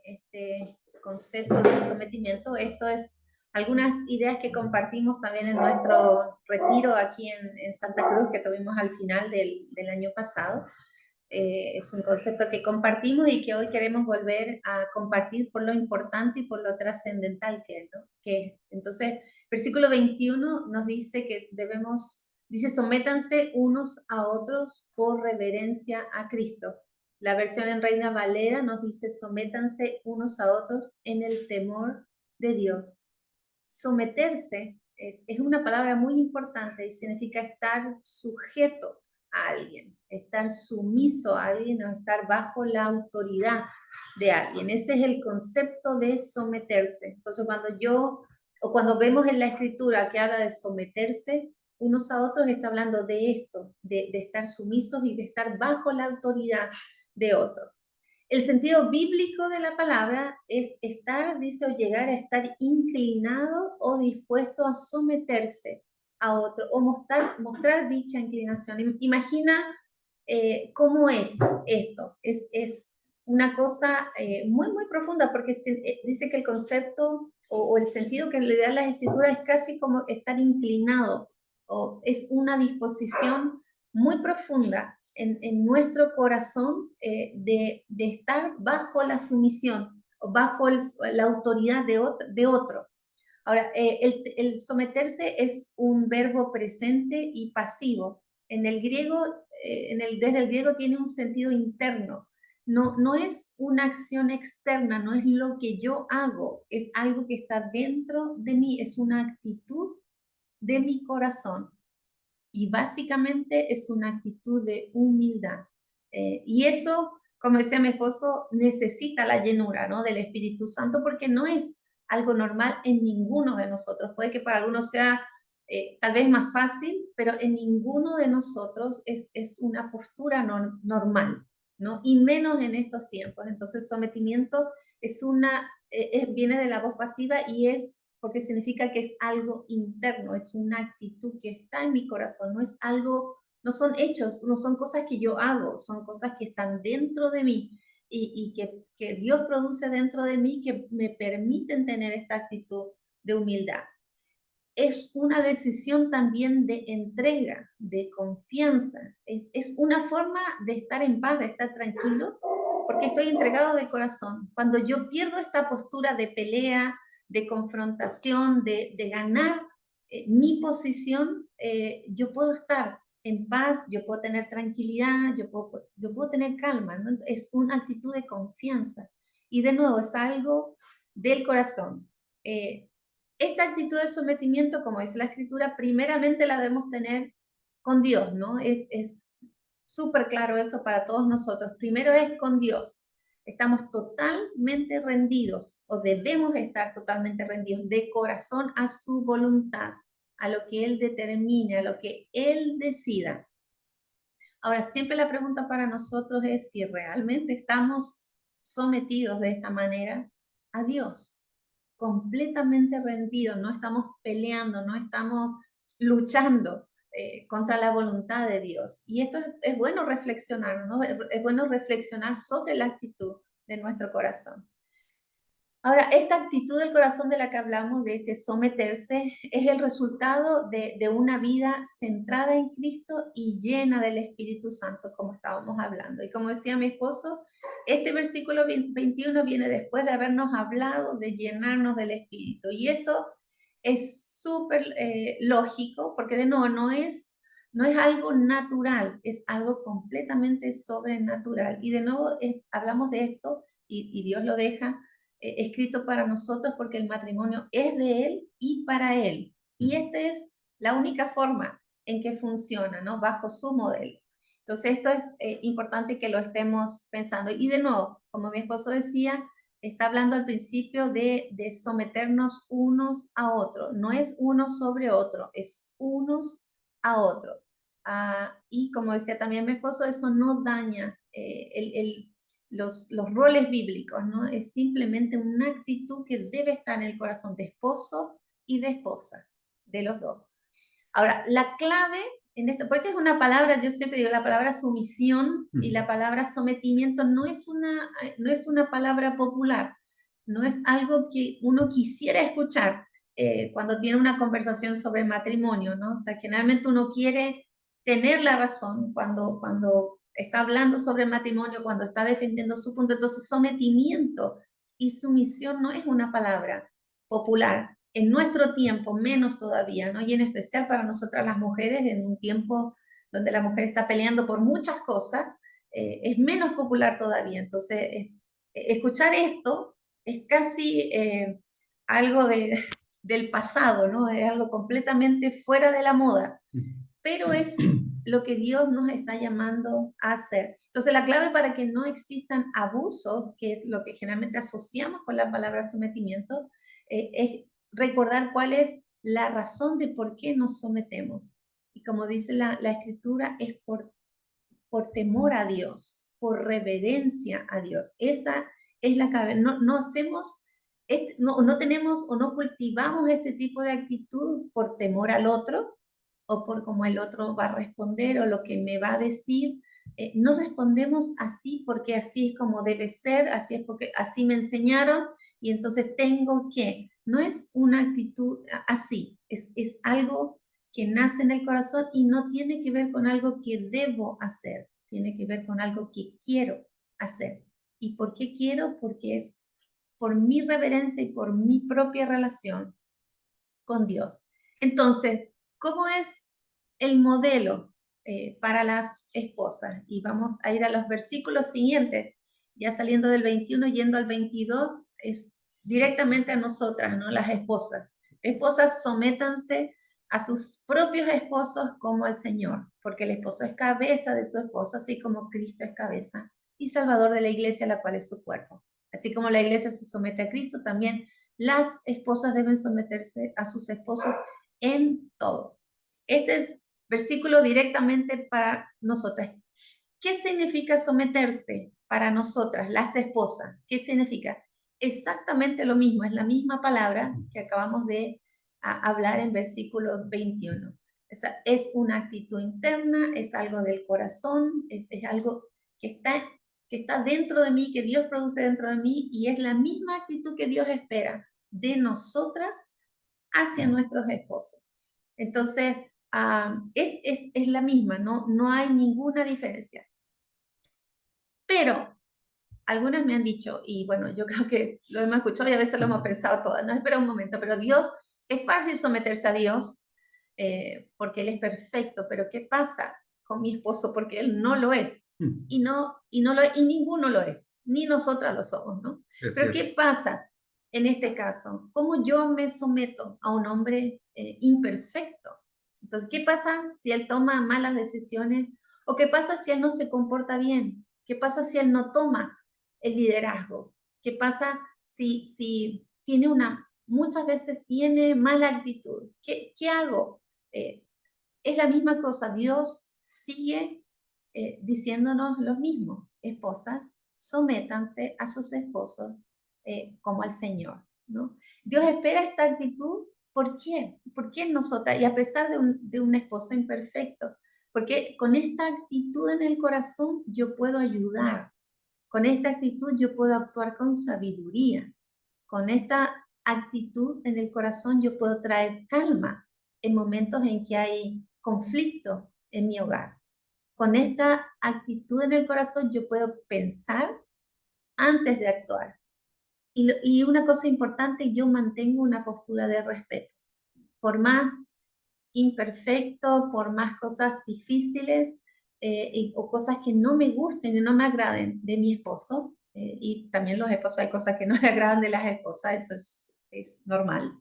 Speaker 2: este concepto del sometimiento. Esto es algunas ideas que compartimos también en nuestro retiro aquí en Santa Cruz que tuvimos al final del año pasado. Es un concepto que compartimos y que hoy queremos volver a compartir por lo importante y por lo trascendental que es, ¿no? Entonces, versículo 21 nos dice que dice, sométanse unos a otros por reverencia a Cristo. La versión en Reina Valera nos dice, sométanse unos a otros en el temor de Dios. Someterse es una palabra muy importante y significa estar sujeto a alguien, estar sumiso a alguien o estar bajo la autoridad de alguien. Ese es el concepto de someterse. Entonces, cuando vemos en la escritura que habla de someterse unos a otros, está hablando de esto, de estar sumisos y de estar bajo la autoridad de otro. El sentido bíblico de la palabra es estar, dice, o llegar a estar inclinado o dispuesto a someterse a otro o mostrar dicha inclinación. Imagina cómo es esto. Es una cosa muy, muy profunda porque dice que el concepto o el sentido que le da la escritura es casi como estar inclinado o es una disposición muy profunda en nuestro corazón de estar bajo la sumisión o bajo la autoridad de otro. Ahora, el someterse es un verbo presente y pasivo. En el griego, desde el griego tiene un sentido interno. No es una acción externa, no es lo que yo hago, es algo que está dentro de mí, es una actitud de mi corazón. Y básicamente es una actitud de humildad. Y eso, como decía mi esposo, necesita la llenura, ¿no?, del Espíritu Santo porque no es algo normal en ninguno de nosotros. Puede que para algunos sea tal vez más fácil, pero en ninguno de nosotros es una postura normal, ¿no? Y menos en estos tiempos. Entonces, sometimiento viene de la voz pasiva y es porque significa que es algo interno, es una actitud que está en mi corazón, no es algo, no son hechos, no son cosas que yo hago, son cosas que están dentro de mí y que Dios produce dentro de mí que me permiten tener esta actitud de humildad. Es una decisión también de entrega, de confianza, es una forma de estar en paz, de estar tranquilo, porque estoy entregado de corazón. Cuando yo pierdo esta postura de pelea, de confrontación, de ganar mi posición, yo puedo estar en paz, yo puedo tener tranquilidad, yo puedo tener calma, ¿no? Es una actitud de confianza. Y de nuevo, es algo del corazón. Esta actitud de sometimiento, como dice la escritura, primeramente la debemos tener con Dios, ¿no? Es súper claro eso para todos nosotros. Primero es con Dios. Estamos totalmente rendidos o debemos estar totalmente rendidos de corazón a su voluntad, a lo que Él determine, a lo que Él decida. Ahora, siempre la pregunta para nosotros es si realmente estamos sometidos de esta manera a Dios, completamente rendidos, no estamos peleando, no estamos luchando contra la voluntad de Dios. Y esto es bueno reflexionar, ¿no? Es bueno reflexionar sobre la actitud de nuestro corazón. Ahora, esta actitud del corazón de la que hablamos, de este someterse, es el resultado de una vida centrada en Cristo y llena del Espíritu Santo, como estábamos hablando. Y como decía mi esposo, este versículo 21 viene después de habernos hablado de llenarnos del Espíritu. Y eso es súper lógico, porque de nuevo no es algo natural, es algo completamente sobrenatural. Y de nuevo hablamos de esto y Dios lo deja escrito para nosotros porque el matrimonio es de Él y para Él. Y esta es la única forma en que funciona, ¿no? Bajo su modelo. Entonces esto es importante que lo estemos pensando. Y de nuevo, como mi esposo decía, está hablando al principio de someternos unos a otros. No es uno sobre otro, es unos a otro. Y como decía también mi esposo, eso no daña los roles bíblicos, ¿no? Es simplemente una actitud que debe estar en el corazón de esposo y de esposa, de los dos. Ahora, la clave en esto, porque es una palabra, yo siempre digo, la palabra sumisión y la palabra sometimiento no es una palabra popular, no es algo que uno quisiera escuchar cuando tiene una conversación sobre matrimonio, ¿no? O sea, generalmente uno quiere tener la razón cuando está hablando sobre matrimonio, cuando está defendiendo su punto. Entonces, sometimiento y sumisión no es una palabra popular. En nuestro tiempo, menos todavía, ¿no? Y en especial para nosotras las mujeres, en un tiempo donde la mujer está peleando por muchas cosas, es menos popular todavía. Entonces, escuchar esto es casi algo del pasado, ¿no? Es algo completamente fuera de la moda, pero es lo que Dios nos está llamando a hacer. Entonces, la clave para que no existan abusos, que es lo que generalmente asociamos con la palabra sometimiento, es recordar cuál es la razón de por qué nos sometemos. Y como dice la escritura, es por temor a Dios, por reverencia a Dios. Esa es la clave. No hacemos, no tenemos o no cultivamos este tipo de actitud por temor al otro o por cómo el otro va a responder o lo que me va a decir. No respondemos así porque así es como debe ser, así es porque así me enseñaron y entonces tengo que. No es una actitud así, es algo que nace en el corazón y no tiene que ver con algo que debo hacer, tiene que ver con algo que quiero hacer. ¿Y por qué quiero? Porque es por mi reverencia y por mi propia relación con Dios. Entonces, ¿cómo es el modelo para las esposas? Y vamos a ir a los versículos siguientes, ya saliendo del 21, yendo al 22, es directamente a nosotras, ¿no? Las esposas. Esposas, sométanse a sus propios esposos como el Señor, porque el esposo es cabeza de su esposa, así como Cristo es cabeza y Salvador de la iglesia, la cual es su cuerpo. Así como la iglesia se somete a Cristo, también las esposas deben someterse a sus esposos en todo. Este es versículo directamente para nosotras. ¿Qué significa someterse para nosotras, las esposas? ¿Qué significa? Exactamente lo mismo, es la misma palabra que acabamos de hablar en versículo 21. Es una actitud interna, es algo del corazón, es algo que está dentro de mí, que Dios produce dentro de mí, y es la misma actitud que Dios espera de nosotras hacia nuestros esposos. Entonces, es la misma, no hay ninguna diferencia. Pero algunas me han dicho, y bueno, yo creo que lo hemos escuchado y a veces lo hemos pensado todas, no espera un momento, pero Dios, es fácil someterse a Dios porque Él es perfecto, pero ¿qué pasa con mi esposo? Porque Él no lo es, y ninguno lo es, ni nosotras lo somos, ¿no? Pero ¿qué pasa en este caso? ¿Cómo yo me someto a un hombre imperfecto? Entonces, ¿qué pasa si Él toma malas decisiones? ¿O qué pasa si Él no se comporta bien? ¿Qué pasa si Él no toma el liderazgo? ¿Qué pasa si tiene muchas veces tiene mala actitud? ¿Qué hago? Es la misma cosa, Dios sigue diciéndonos lo mismo. Esposas, sométanse a sus esposos como al Señor, ¿no? Dios espera esta actitud. ¿Por qué? ¿Por qué en nosotras? Y a pesar de un esposo imperfecto, porque con esta actitud en el corazón yo puedo ayudar. Con esta actitud yo puedo actuar con sabiduría. Con esta actitud en el corazón yo puedo traer calma en momentos en que hay conflicto en mi hogar. Con esta actitud en el corazón yo puedo pensar antes de actuar. Y una cosa importante, yo mantengo una postura de respeto. por más imperfecto, por más cosas difíciles o cosas que no me gusten y no me agraden de mi esposo, y también los esposos hay cosas que no le agradan de las esposas, eso es normal.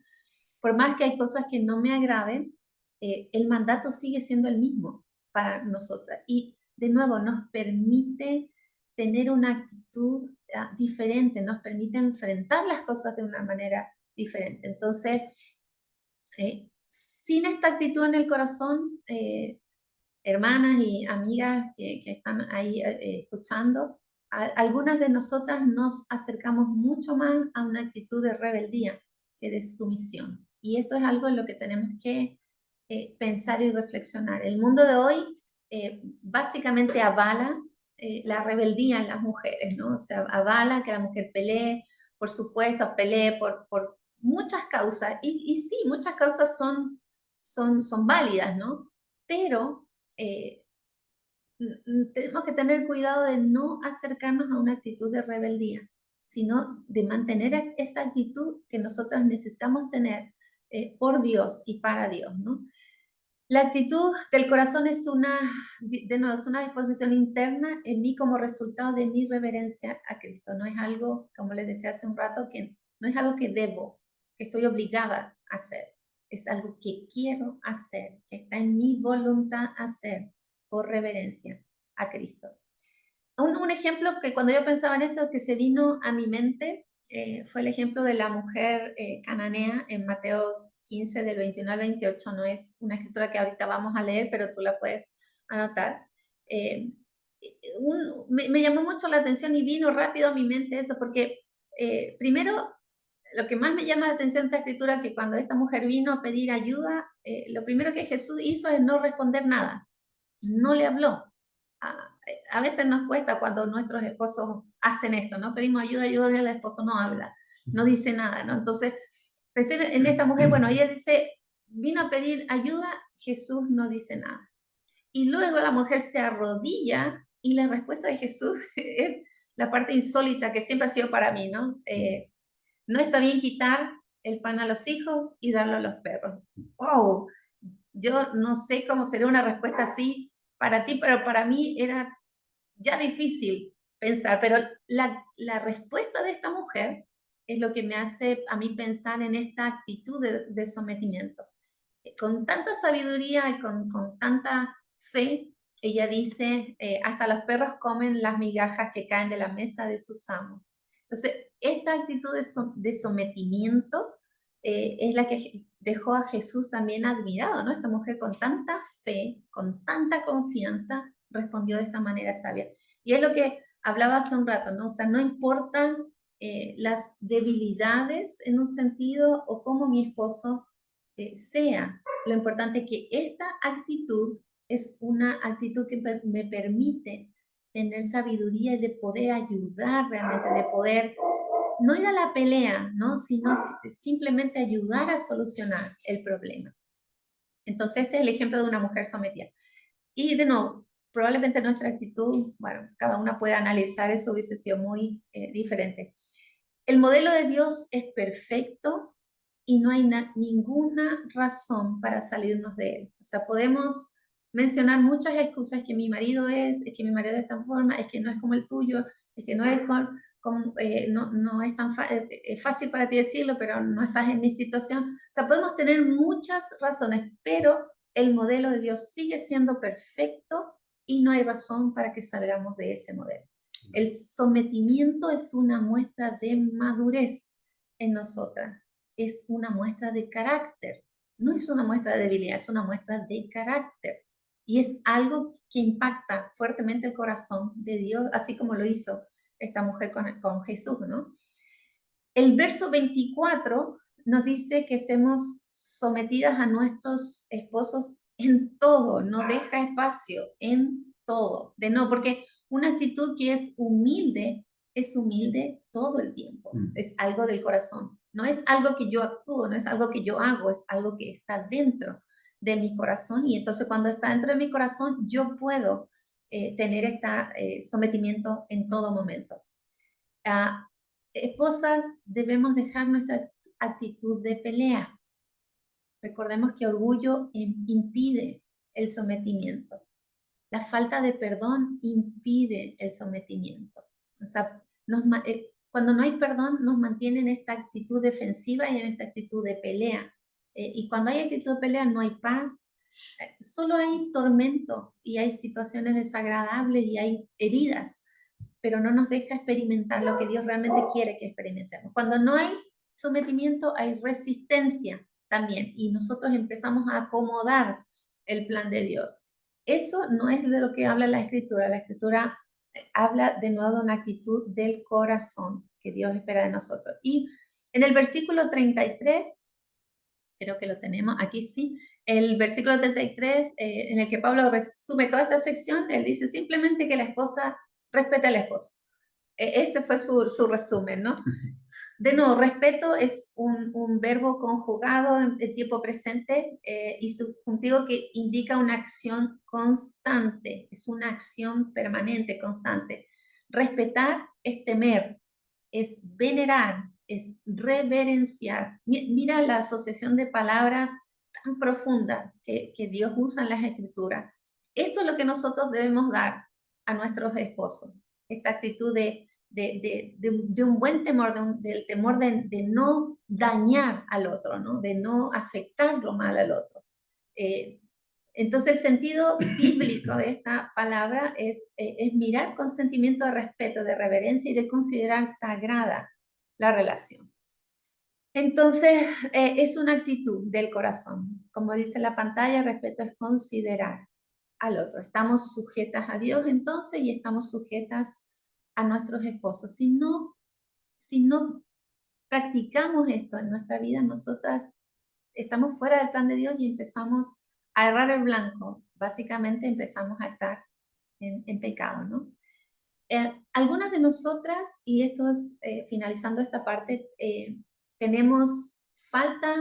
Speaker 2: Por más que hay cosas que no me agraden, el mandato sigue siendo el mismo para nosotras. Y de nuevo, nos permite tener una actitud diferente, nos permite enfrentar las cosas de una manera diferente. Entonces, sin esta actitud en el corazón, hermanas y amigas que están ahí escuchando, algunas de nosotras nos acercamos mucho más a una actitud de rebeldía que de sumisión. Y esto es algo en lo que tenemos que pensar y reflexionar. El mundo de hoy básicamente avala la rebeldía en las mujeres, ¿no? O sea, avala que la mujer pelee, por supuesto, pelee por muchas causas. Y sí, muchas causas son válidas, ¿no? Pero tenemos que tener cuidado de no acercarnos a una actitud de rebeldía, sino de mantener esta actitud que nosotros necesitamos tener por Dios y para Dios, ¿no? La actitud del corazón es de nuevo, es una disposición interna en mí como resultado de mi reverencia a Cristo. No es algo, como les decía hace un rato, que no es algo que debo, que estoy obligada a hacer. Es algo que quiero hacer, que está en mi voluntad hacer por reverencia a Cristo. Un ejemplo que cuando yo pensaba en esto, que se vino a mi mente, fue el ejemplo de la mujer cananea en Mateo 15, del 21 al 28. No es una escritura que ahorita vamos a leer, pero tú la puedes anotar. Eh, me llamó mucho la atención y vino rápido a mi mente eso, porque primero, lo que más me llama la atención de esta escritura es que cuando esta mujer vino a pedir ayuda, lo primero que Jesús hizo es no responder nada, no le habló. A veces nos cuesta cuando nuestros esposos hacen esto, ¿no? Pedimos ayuda y el esposo no habla, no dice nada, ¿no? Entonces, pensé en esta mujer, bueno, ella dice, vino a pedir ayuda, Jesús no dice nada. Y luego la mujer se arrodilla y la respuesta de Jesús es la parte insólita que siempre ha sido para mí, ¿no? No está bien quitar el pan a los hijos y darlo a los perros. ¡Wow! Yo no sé cómo sería una respuesta así para ti, pero para mí era ya difícil pensar, pero la respuesta de esta mujer es lo que me hace a mí pensar en esta actitud de sometimiento. Con tanta sabiduría y con tanta fe, ella dice, hasta los perros comen las migajas que caen de la mesa de sus amos. Entonces, esta actitud de sometimiento es la que dejó a Jesús también admirado, ¿no? Esta mujer con tanta fe, con tanta confianza, respondió de esta manera sabia. Y es lo que hablaba hace un rato, ¿no? O sea, no importan las debilidades en un sentido o cómo mi esposo sea. Lo importante es que esta actitud es una actitud que me permite tener sabiduría y de poder ayudar realmente, de poder no ir a la pelea, ¿no? Sino simplemente ayudar a solucionar el problema. Entonces, este es el ejemplo de una mujer sometida. Y de nuevo, probablemente nuestra actitud, bueno, cada una puede analizar eso, hubiese sido muy diferente. El modelo de Dios es perfecto y no hay ninguna razón para salirnos de él. O sea, podemos mencionar muchas excusas, que mi marido es que mi marido de esta forma, es que no es como el tuyo, es que no es no es tan fácil para ti decirlo, pero no estás en mi situación. O sea, podemos tener muchas razones, pero el modelo de Dios sigue siendo perfecto y no hay razón para que salgamos de ese modelo. El sometimiento es una muestra de madurez en nosotras, es una muestra de carácter, no es una muestra de debilidad, es una muestra de carácter. Y es algo que impacta fuertemente el corazón de Dios, así como lo hizo esta mujer con Jesús, ¿no? El verso 24 nos dice que estemos sometidas a nuestros esposos en todo, no deja espacio, en todo. De no, porque una actitud que es humilde todo el tiempo, es algo del corazón. No es algo que yo actúo, no es algo que yo hago, es algo que está dentro de mi corazón. Y entonces cuando está dentro de mi corazón, yo puedo tener este sometimiento en todo momento. Esposas, debemos dejar nuestra actitud de pelea. Recordemos que orgullo impide el sometimiento. La falta de perdón impide el sometimiento. O sea, cuando no hay perdón, nos mantiene en esta actitud defensiva y en esta actitud de pelea. Y cuando hay actitud de pelea, no hay paz, solo hay tormento y hay situaciones desagradables y hay heridas, pero no nos deja experimentar lo que Dios realmente quiere que experimentemos. Cuando no hay sometimiento, hay resistencia también, y nosotros empezamos a acomodar el plan de Dios. Eso no es de lo que habla la Escritura. La Escritura habla de nuevo de una actitud del corazón que Dios espera de nosotros. Y en el versículo 33, creo que lo tenemos aquí, sí, el versículo 33, en el que Pablo resume toda esta sección, él dice simplemente que la esposa respete al esposo. Ese fue su resumen, ¿no? De nuevo, respeto es un verbo conjugado en tiempo presente y subjuntivo que indica una acción constante, es una acción permanente, constante. Respetar es temer, es venerar, es reverenciar. Mira la asociación de palabras tan profunda que Dios usa en las Escrituras. Esto es lo que nosotros debemos dar a nuestros esposos, esta actitud de un buen temor, del temor de no dañar al otro, ¿no? De no afectarlo mal al otro. Entonces el sentido bíblico de esta palabra es mirar con sentimiento de respeto, de reverencia y de considerar sagrada la relación. Entonces es una actitud del corazón. Como dice la pantalla, respeto es considerar al otro. Estamos sujetas a Dios entonces y estamos sujetas a nuestros esposos. Si no practicamos esto en nuestra vida, nosotras estamos fuera del plan de Dios y empezamos a errar el blanco. Básicamente empezamos a estar en pecado, ¿no? Algunas de nosotras, y esto es finalizando esta parte, tenemos falta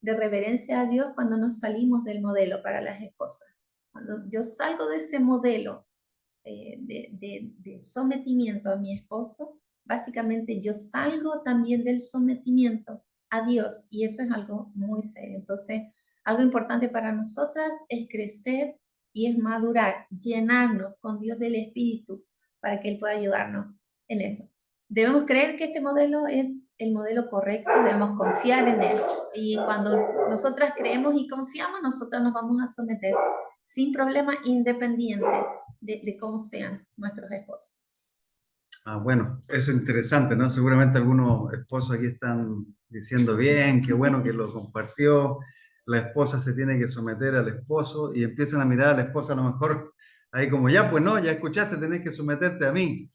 Speaker 2: de reverencia a Dios cuando nos salimos del modelo para las esposas. Cuando yo salgo de ese modelo de sometimiento a mi esposo, básicamente yo salgo también del sometimiento a Dios y eso es algo muy serio. Entonces, algo importante para nosotras es crecer y es madurar, llenarnos con Dios del Espíritu para que Él pueda ayudarnos en eso. Debemos creer que este modelo es el modelo correcto, debemos confiar en Él. Y cuando nosotras creemos y confiamos, nosotros nos vamos a someter sin problema, independiente de cómo sean nuestros esposos.
Speaker 1: Bueno, eso es interesante, ¿no? Seguramente algunos esposos aquí están diciendo bien, qué bueno que lo compartió, la esposa se tiene que someter al esposo y empiezan a mirar a la esposa a lo mejor ahí como ya, pues no, ya escuchaste, tenés que someterte a mí.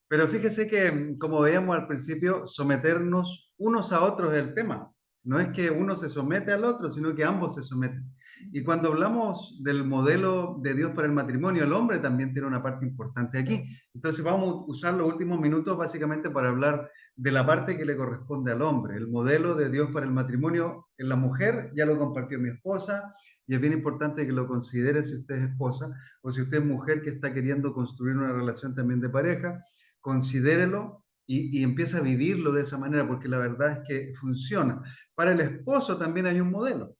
Speaker 1: Pero fíjese que, como veíamos al principio, someternos unos a otros es el tema. No es que uno se somete al otro, sino que ambos se someten. Y cuando hablamos del modelo de Dios para el matrimonio, el hombre también tiene una parte importante aquí. Entonces vamos a usar los últimos minutos básicamente para hablar de la parte que le corresponde al hombre. El modelo de Dios para el matrimonio en la mujer, ya lo compartió mi esposa, y es bien importante que lo considere si usted es esposa o si usted es mujer que está queriendo construir una relación también de pareja, considérelo y empieza a vivirlo de esa manera, porque la verdad es que funciona. Para el esposo también hay un modelo.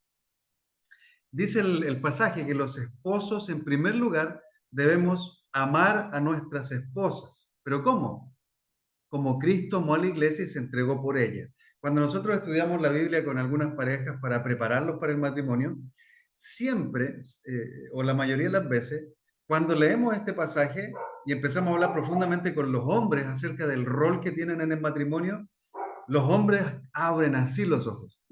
Speaker 1: Dice el pasaje que los esposos, en primer lugar, debemos amar a nuestras esposas. ¿Pero cómo? Como Cristo amó a la iglesia y se entregó por ella. Cuando nosotros estudiamos la Biblia con algunas parejas para prepararlos para el matrimonio, siempre, o la mayoría de las veces, cuando leemos este pasaje y empezamos a hablar profundamente con los hombres acerca del rol que tienen en el matrimonio, los hombres abren así los ojos.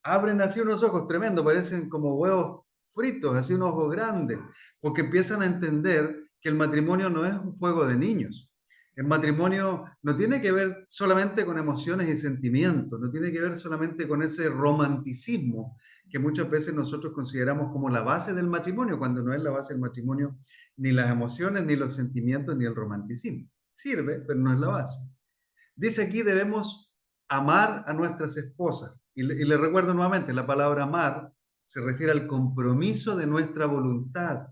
Speaker 1: Abren así unos ojos tremendos, parecen como huevos fritos, así unos ojos grandes, porque empiezan a entender que el matrimonio no es un juego de niños. El matrimonio no tiene que ver solamente con emociones y sentimientos, no tiene que ver solamente con ese romanticismo que muchas veces nosotros consideramos como la base del matrimonio, cuando no es la base del matrimonio ni las emociones, ni los sentimientos, ni el romanticismo. Sirve, pero no es la base. Dice aquí debemos amar a nuestras esposas. Y le recuerdo nuevamente, la palabra amar se refiere al compromiso de nuestra voluntad.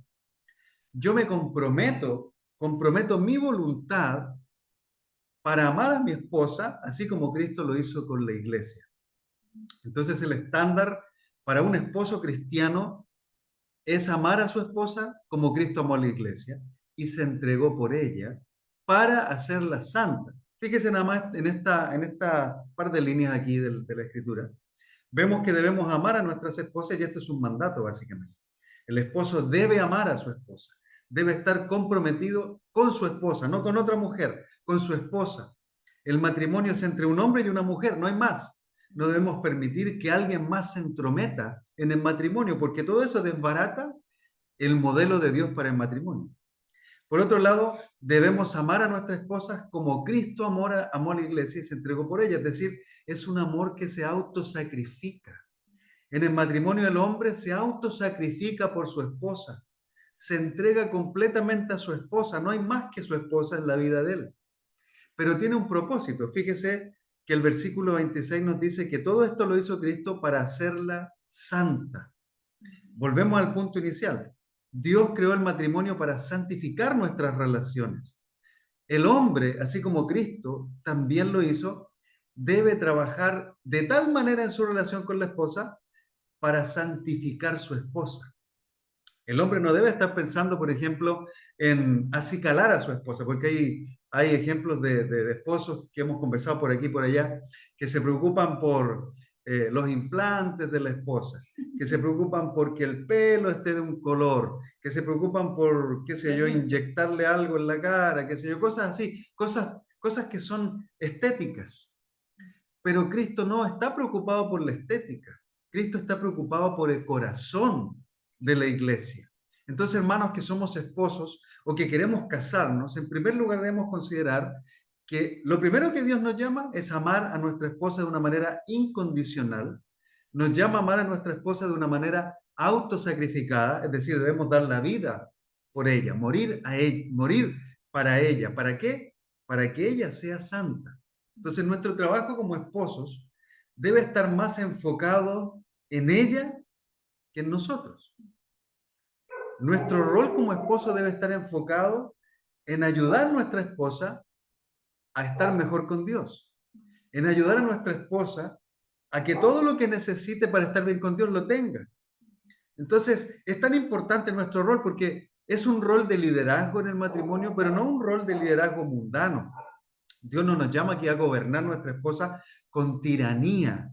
Speaker 1: Yo me comprometo mi voluntad para amar a mi esposa, así como Cristo lo hizo con la iglesia. Entonces el estándar para un esposo cristiano es amar a su esposa como Cristo amó a la iglesia y se entregó por ella para hacerla santa. Fíjese nada más en esta par de líneas aquí de la escritura. Vemos que debemos amar a nuestras esposas y esto es un mandato básicamente. El esposo debe amar a su esposa, debe estar comprometido con su esposa, no con otra mujer, con su esposa. El matrimonio es entre un hombre y una mujer, no hay más. No debemos permitir que alguien más se entrometa en el matrimonio, porque todo eso desbarata el modelo de Dios para el matrimonio. Por otro lado, debemos amar a nuestras esposas como Cristo amó a la iglesia y se entregó por ella, es decir, es un amor que se autosacrifica. En el matrimonio el hombre se autosacrifica por su esposa, se entrega completamente a su esposa, no hay más que su esposa en la vida de él. Pero tiene un propósito, fíjese que el versículo 26 nos dice que todo esto lo hizo Cristo para hacerla santa. Volvemos al punto inicial. Dios creó el matrimonio para santificar nuestras relaciones. El hombre, así como Cristo también lo hizo, debe trabajar de tal manera en su relación con la esposa para santificar su esposa. El hombre no debe estar pensando, por ejemplo, en acicalar a su esposa, porque hay ejemplos de esposos que hemos conversado por aquí y por allá, que se preocupan por los implantes de la esposa, que se preocupan porque el pelo esté de un color, que se preocupan por, qué sé yo, inyectarle algo en la cara, qué sé yo, cosas así, cosas que son estéticas. Pero Cristo no está preocupado por la estética. Cristo está preocupado por el corazón de la iglesia. Entonces, hermanos, que somos esposos o que queremos casarnos, en primer lugar debemos considerar que lo primero que Dios nos llama es amar a nuestra esposa de una manera incondicional. Nos llama a amar a nuestra esposa de una manera autosacrificada, es decir, debemos dar la vida por ella, morir a ella, morir para ella. ¿Para qué? Para que ella sea santa. Entonces, nuestro trabajo como esposos debe estar más enfocado en ella que en nosotros. Nuestro rol como esposo debe estar enfocado en ayudar a nuestra esposa a estar mejor con Dios, en ayudar a nuestra esposa a que todo lo que necesite para estar bien con Dios lo tenga. Entonces, es tan importante nuestro rol porque es un rol de liderazgo en el matrimonio, pero no un rol de liderazgo mundano. Dios no nos llama aquí a gobernar nuestra esposa con tiranía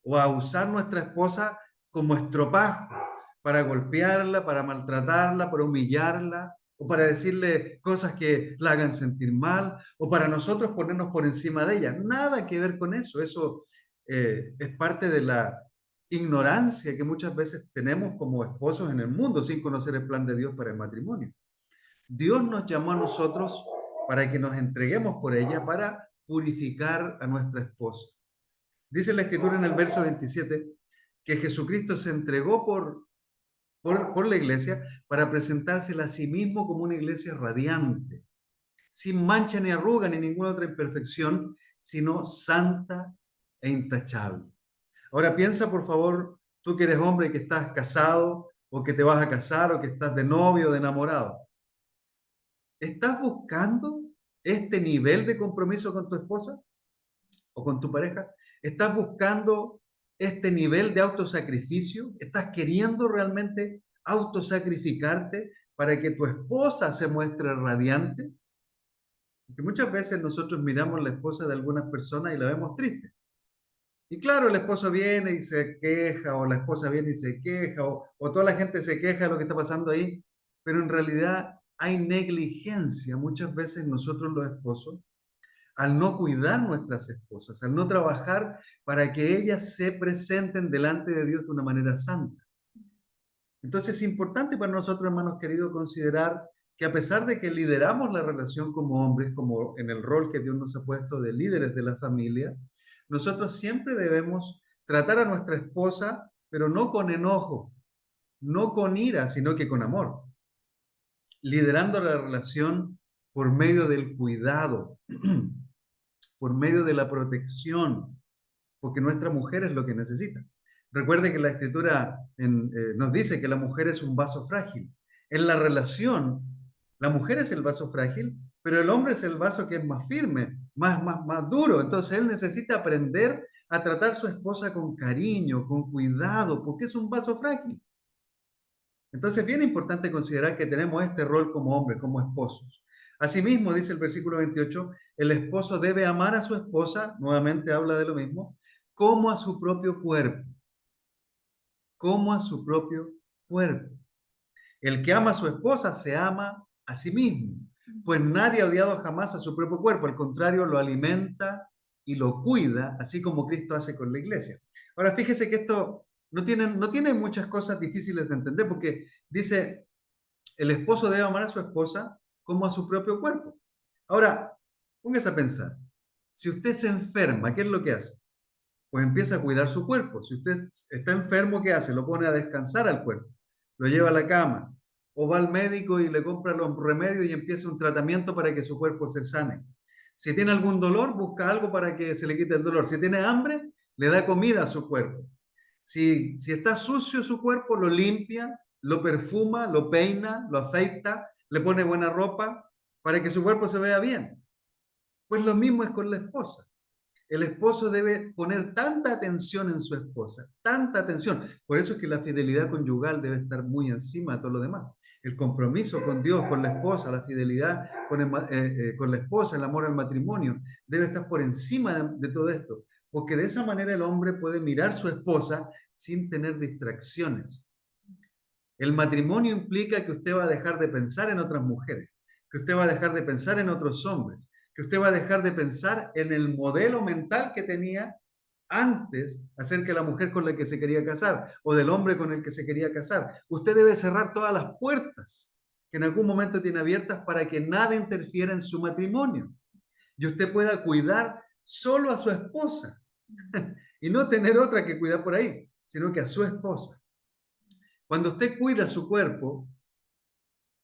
Speaker 1: o a usar nuestra esposa como estropajo para golpearla, para maltratarla, para humillarla o para decirle cosas que la hagan sentir mal o para nosotros ponernos por encima de ella. Nada que ver con eso. Eso es parte de la ignorancia que muchas veces tenemos como esposos en el mundo sin conocer el plan de Dios para el matrimonio. Dios nos llamó a nosotros para que nos entreguemos por ella, para purificar a nuestra esposa. Dice la Escritura en el verso 27 que Jesucristo se entregó por la iglesia para presentársela a sí mismo como una iglesia radiante, sin mancha ni arruga ni ninguna otra imperfección, sino santa e intachable. Ahora piensa, por favor, tú que eres hombre y que estás casado o que te vas a casar o que estás de novio o de enamorado. ¿Estás buscando este nivel de compromiso con tu esposa o con tu pareja? ¿Estás buscando este nivel de autosacrificio? ¿Estás queriendo realmente autosacrificarte para que tu esposa se muestre radiante? Porque muchas veces nosotros miramos la esposa de algunas personas y la vemos triste. Y claro, el esposo viene y se queja, o la esposa viene y se queja, o toda la gente se queja de lo que está pasando ahí, pero en realidad hay negligencia muchas veces nosotros los esposos al no cuidar nuestras esposas, al no trabajar para que ellas se presenten delante de Dios de una manera santa. Entonces es importante para nosotros, hermanos queridos, considerar que a pesar de que lideramos la relación como hombres, como en el rol que Dios nos ha puesto de líderes de la familia, nosotros siempre debemos tratar a nuestra esposa, pero no con enojo, no con ira, sino que con amor, liderando la relación por medio del cuidado, por medio de la protección, porque nuestra mujer es lo que necesita. Recuerde que la escritura nos dice que la mujer es un vaso frágil. En la relación, la mujer es el vaso frágil, pero el hombre es el vaso que es más firme, más duro. Entonces él necesita aprender a tratar a su esposa con cariño, con cuidado, porque es un vaso frágil. Entonces es bien importante considerar que tenemos este rol como hombres, como esposos. Asimismo, dice el versículo 28, el esposo debe amar a su esposa, nuevamente habla de lo mismo, como a su propio cuerpo, como a su propio cuerpo. El que ama a su esposa se ama a sí mismo, pues nadie ha odiado jamás a su propio cuerpo, al contrario, lo alimenta y lo cuida, así como Cristo hace con la iglesia. Ahora, fíjese que esto no tiene muchas cosas difíciles de entender, porque dice, el esposo debe amar a su esposa como a su propio cuerpo. Ahora, póngase a pensar, si usted se enferma, ¿qué es lo que hace? Pues empieza a cuidar su cuerpo. Si usted está enfermo, ¿qué hace? Lo pone a descansar al cuerpo, lo lleva a la cama, o va al médico y le compra los remedios y empieza un tratamiento para que su cuerpo se sane. Si tiene algún dolor, busca algo para que se le quite el dolor. Si tiene hambre, le da comida a su cuerpo. Si está sucio su cuerpo, lo limpia, lo perfuma, lo peina, lo afeita, le pone buena ropa para que su cuerpo se vea bien. Pues lo mismo es con la esposa. El esposo debe poner tanta atención en su esposa, tanta atención. Por eso es que la fidelidad conyugal debe estar muy encima de todo lo demás. El compromiso con Dios, con la esposa, la fidelidad con la esposa, el amor al matrimonio, debe estar por encima de todo esto. Porque de esa manera el hombre puede mirar a su esposa sin tener distracciones. El matrimonio implica que usted va a dejar de pensar en otras mujeres, que usted va a dejar de pensar en otros hombres, que usted va a dejar de pensar en el modelo mental que tenía antes acerca de la mujer con la que se quería casar o del hombre con el que se quería casar. Usted debe cerrar todas las puertas que en algún momento tiene abiertas para que nada interfiera en su matrimonio y usted pueda cuidar solo a su esposa y no tener otra que cuidar por ahí, sino que a su esposa. Cuando usted cuida su cuerpo,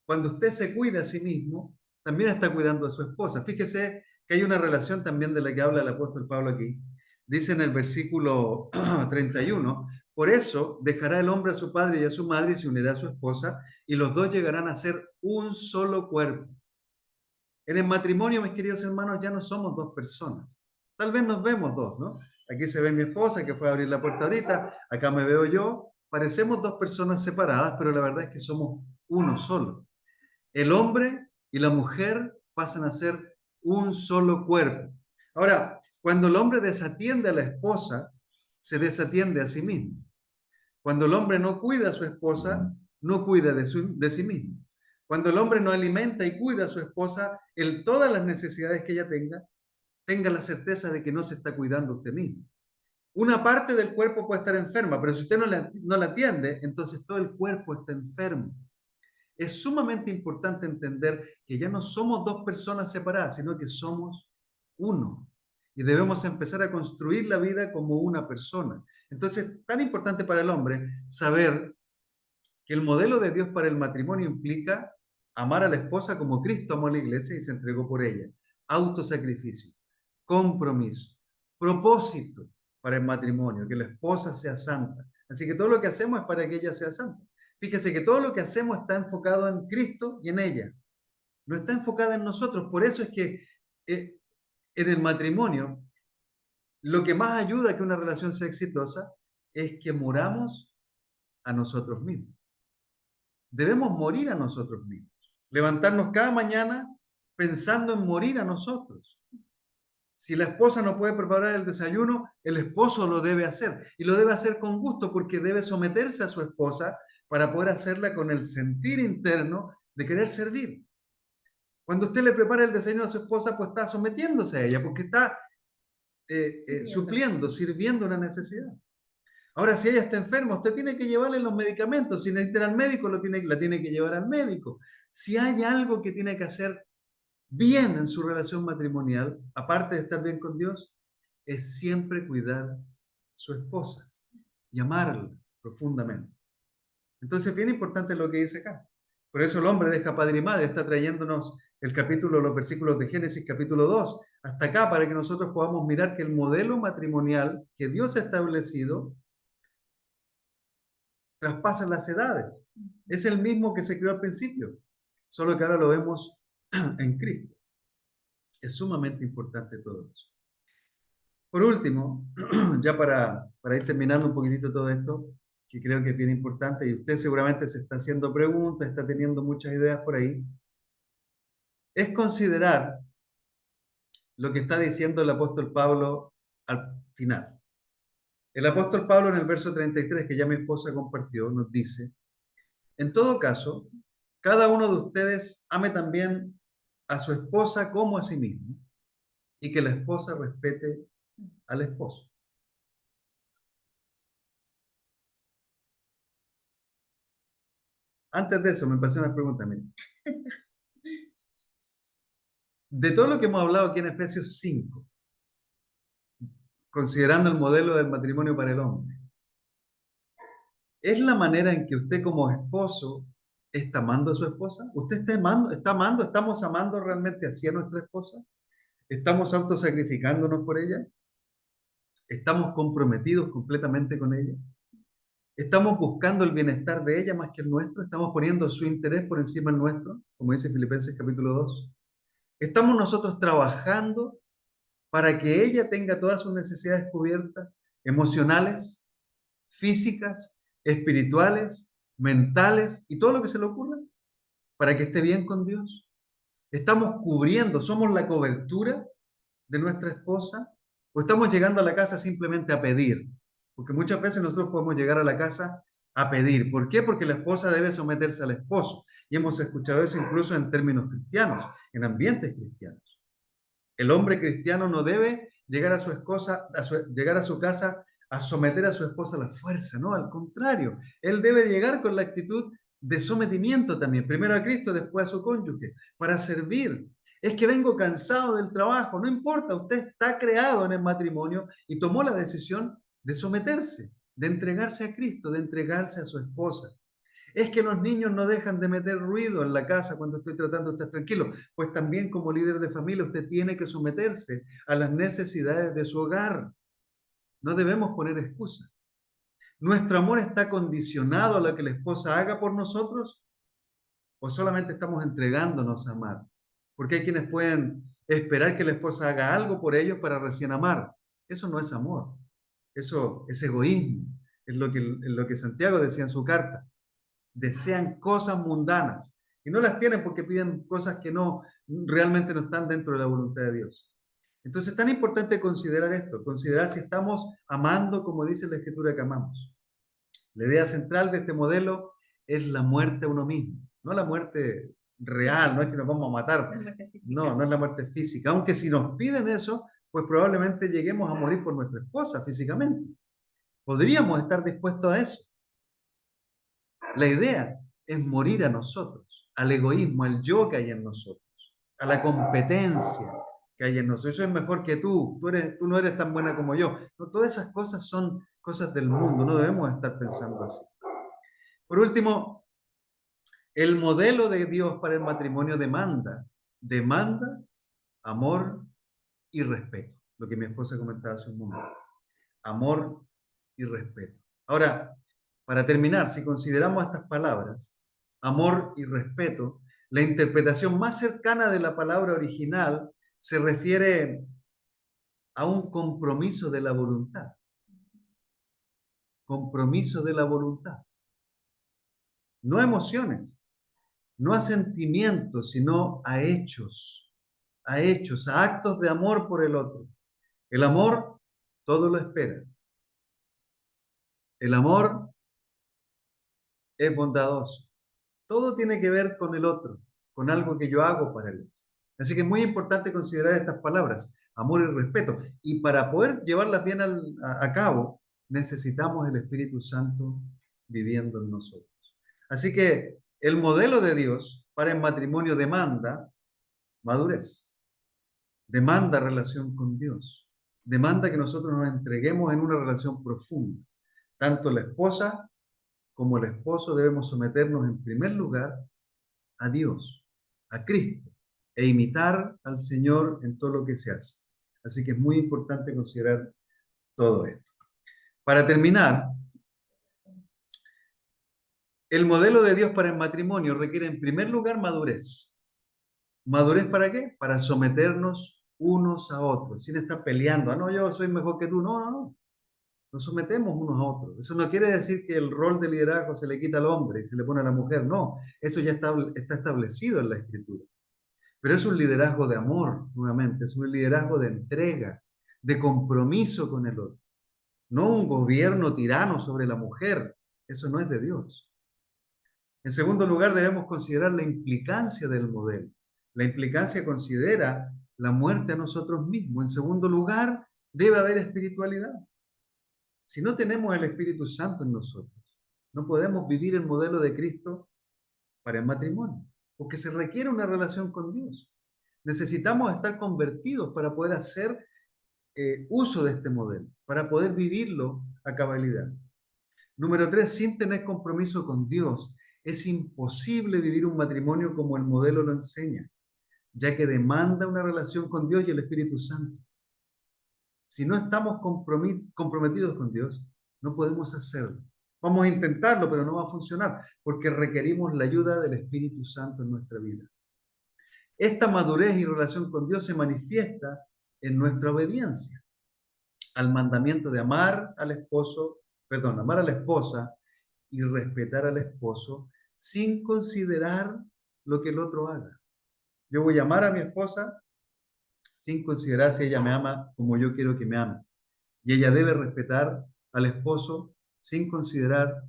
Speaker 1: cuando usted se cuida a sí mismo, también está cuidando a su esposa. Fíjese que hay una relación también de la que habla el apóstol Pablo aquí. Dice en el versículo 31, por eso dejará el hombre a su padre y a su madre y se unirá a su esposa, y los dos llegarán a ser un solo cuerpo. En el matrimonio, mis queridos hermanos, ya no somos dos personas. Tal vez nos vemos dos, ¿no? Aquí se ve mi esposa que fue a abrir la puerta ahorita, acá me veo yo. Parecemos dos personas separadas, pero la verdad es que somos uno solo. El hombre y la mujer pasan a ser un solo cuerpo. Ahora, cuando el hombre desatiende a la esposa, se desatiende a sí mismo. Cuando el hombre no cuida a su esposa, no cuida de sí mismo. Cuando el hombre no alimenta y cuida a su esposa, todas las necesidades que ella tenga la certeza de que no se está cuidando usted mismo. Una parte del cuerpo puede estar enferma, pero si usted no la atiende, entonces todo el cuerpo está enfermo. Es sumamente importante entender que ya no somos dos personas separadas, sino que somos uno. Y debemos empezar a construir la vida como una persona. Entonces, tan importante para el hombre saber que el modelo de Dios para el matrimonio implica amar a la esposa como Cristo amó a la iglesia y se entregó por ella. Autosacrificio, compromiso, propósito para el matrimonio, que la esposa sea santa. Así que todo lo que hacemos es para que ella sea santa. Fíjese que todo lo que hacemos está enfocado en Cristo y en ella. No está enfocada en nosotros. Por eso es que en el matrimonio, lo que más ayuda a que una relación sea exitosa es que moramos a nosotros mismos. Debemos morir a nosotros mismos. Levantarnos cada mañana pensando en morir a nosotros. Si la esposa no puede preparar el desayuno, el esposo lo debe hacer. Y lo debe hacer con gusto porque debe someterse a su esposa para poder hacerla con el sentir interno de querer servir. Cuando usted le prepara el desayuno a su esposa, pues está sometiéndose a ella porque está supliendo, sirviendo una necesidad. Ahora, si ella está enferma, usted tiene que llevarle los medicamentos. Si necesita ir al médico, la tiene que llevar al médico. Si hay algo que tiene que hacer bien en su relación matrimonial, aparte de estar bien con Dios, es siempre cuidar su esposa y amarla profundamente. Entonces, bien importante lo que dice acá. Por eso el hombre deja padre y madre, está trayéndonos el capítulo, los versículos de Génesis capítulo 2, hasta acá para que nosotros podamos mirar que el modelo matrimonial que Dios ha establecido traspasa las edades. Es el mismo que se creó al principio, solo que ahora lo vemos en Cristo. Es sumamente importante todo eso. Por último, ya para ir terminando un poquitito todo esto, que creo que es bien importante, y usted seguramente se está haciendo preguntas, está teniendo muchas ideas por ahí, es considerar lo que está diciendo el apóstol Pablo al final. El apóstol Pablo en el verso 33, que ya mi esposa compartió, nos dice, en todo caso, cada uno de ustedes ame también a su esposa como a sí mismo, y que la esposa respete al esposo. Antes de eso, me pasé una pregunta, mire. De todo lo que hemos hablado aquí en Efesios 5, considerando el modelo del matrimonio para el hombre, ¿es la manera en que usted como esposo está amando a su esposa? ¿Usted estamos amando realmente así a nuestra esposa? ¿Estamos autosacrificándonos por ella? ¿Estamos comprometidos completamente con ella? ¿Estamos buscando el bienestar de ella más que el nuestro? ¿Estamos poniendo su interés por encima del nuestro? Como dice Filipenses capítulo 2. ¿Estamos nosotros trabajando para que ella tenga todas sus necesidades cubiertas, emocionales, físicas, espirituales, mentales y todo lo que se le ocurra, para que esté bien con Dios? ¿Estamos cubriendo, somos la cobertura de nuestra esposa o estamos llegando a la casa simplemente a pedir? Porque muchas veces nosotros podemos llegar a la casa a pedir. ¿Por qué? Porque la esposa debe someterse al esposo. Y hemos escuchado eso incluso en términos cristianos, en ambientes cristianos. El hombre cristiano no debe llegar a su esposa, llegar a su casa a someter a su esposa a la fuerza, no, al contrario, él debe llegar con la actitud de sometimiento también, primero a Cristo, después a su cónyuge, para servir. Es que vengo cansado del trabajo, no importa, usted está creado en el matrimonio y tomó la decisión de someterse, de entregarse a Cristo, de entregarse a su esposa. Es que los niños no dejan de meter ruido en la casa cuando estoy tratando de estar tranquilo. Pues también como líder de familia usted tiene que someterse a las necesidades de su hogar. No debemos poner excusas. ¿Nuestro amor está condicionado a lo que la esposa haga por nosotros o solamente estamos entregándonos a amar? Porque hay quienes pueden esperar que la esposa haga algo por ellos para recién amar. Eso no es amor. Eso es egoísmo. Es lo que Santiago decía en su carta. Desean cosas mundanas y no las tienen porque piden cosas que no realmente no están dentro de la voluntad de Dios. Entonces es tan importante considerar esto, considerar si estamos amando como dice la Escritura que amamos. La idea central de este modelo es la muerte a uno mismo, no la muerte real, no es que nos vamos a matar, no, no es la muerte física, aunque si nos piden eso, pues probablemente lleguemos a morir por nuestra esposa físicamente. Podríamos estar dispuestos a eso. La idea es morir a nosotros, al egoísmo, al yo que hay en nosotros, a la competencia que hay en nosotros. Yo soy mejor que tú no eres tan buena como yo. No, todas esas cosas son cosas del mundo, no debemos estar pensando así. Por último, el modelo de Dios para el matrimonio demanda amor y respeto, lo que mi esposa comentaba hace un momento. Amor y respeto. Ahora, para terminar, si consideramos estas palabras, amor y respeto, la interpretación más cercana de la palabra original se refiere a un compromiso de la voluntad. Compromiso de la voluntad. No a emociones, no a sentimientos, sino a hechos, a actos de amor por el otro. El amor todo lo espera. El amor es bondadoso. Todo tiene que ver con el otro, con algo que yo hago para el otro. Así que es muy importante considerar estas palabras, amor y respeto. Y para poder llevarlas bien a cabo, necesitamos el Espíritu Santo viviendo en nosotros. Así que el modelo de Dios para el matrimonio demanda madurez, demanda relación con Dios, demanda que nosotros nos entreguemos en una relación profunda. Tanto la esposa como el esposo debemos someternos en primer lugar a Dios, a Cristo, e imitar al Señor en todo lo que se hace. Así que es muy importante considerar todo esto. Para terminar, el modelo de Dios para el matrimonio requiere en primer lugar madurez. ¿Madurez para qué? Para someternos unos a otros, sin estar peleando. Ah, no, yo soy mejor que tú. No, no, no. Nos sometemos unos a otros. Eso no quiere decir que el rol de liderazgo se le quita al hombre y se le pone a la mujer. No, eso ya está establecido en la Escritura. Pero es un liderazgo de amor, nuevamente, es un liderazgo de entrega, de compromiso con el otro. No un gobierno tirano sobre la mujer. Eso no es de Dios. En segundo lugar, debemos considerar la implicancia del modelo. La implicancia considera la muerte a nosotros mismos. En segundo lugar, debe haber espiritualidad. Si no tenemos el Espíritu Santo en nosotros, no podemos vivir el modelo de Cristo para el matrimonio, porque se requiere una relación con Dios. Necesitamos estar convertidos para poder hacer uso de este modelo, para poder vivirlo a cabalidad. Número tres, sin tener compromiso con Dios, es imposible vivir un matrimonio como el modelo lo enseña, ya que demanda una relación con Dios y el Espíritu Santo. Si no estamos comprometidos con Dios, no podemos hacerlo. Vamos a intentarlo, pero no va a funcionar, porque requerimos la ayuda del Espíritu Santo en nuestra vida. Esta madurez y relación con Dios se manifiesta en nuestra obediencia al mandamiento de amar al esposo, perdón, amar a la esposa y respetar al esposo sin considerar lo que el otro haga. Yo voy a amar a mi esposa sin considerar si ella me ama como yo quiero que me ame. Y ella debe respetar al esposo sin considerar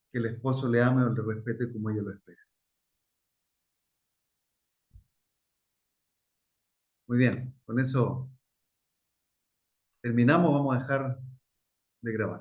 Speaker 1: que el esposo le ame o le respete como ella lo espera. Muy bien, con eso terminamos, vamos a dejar de grabar.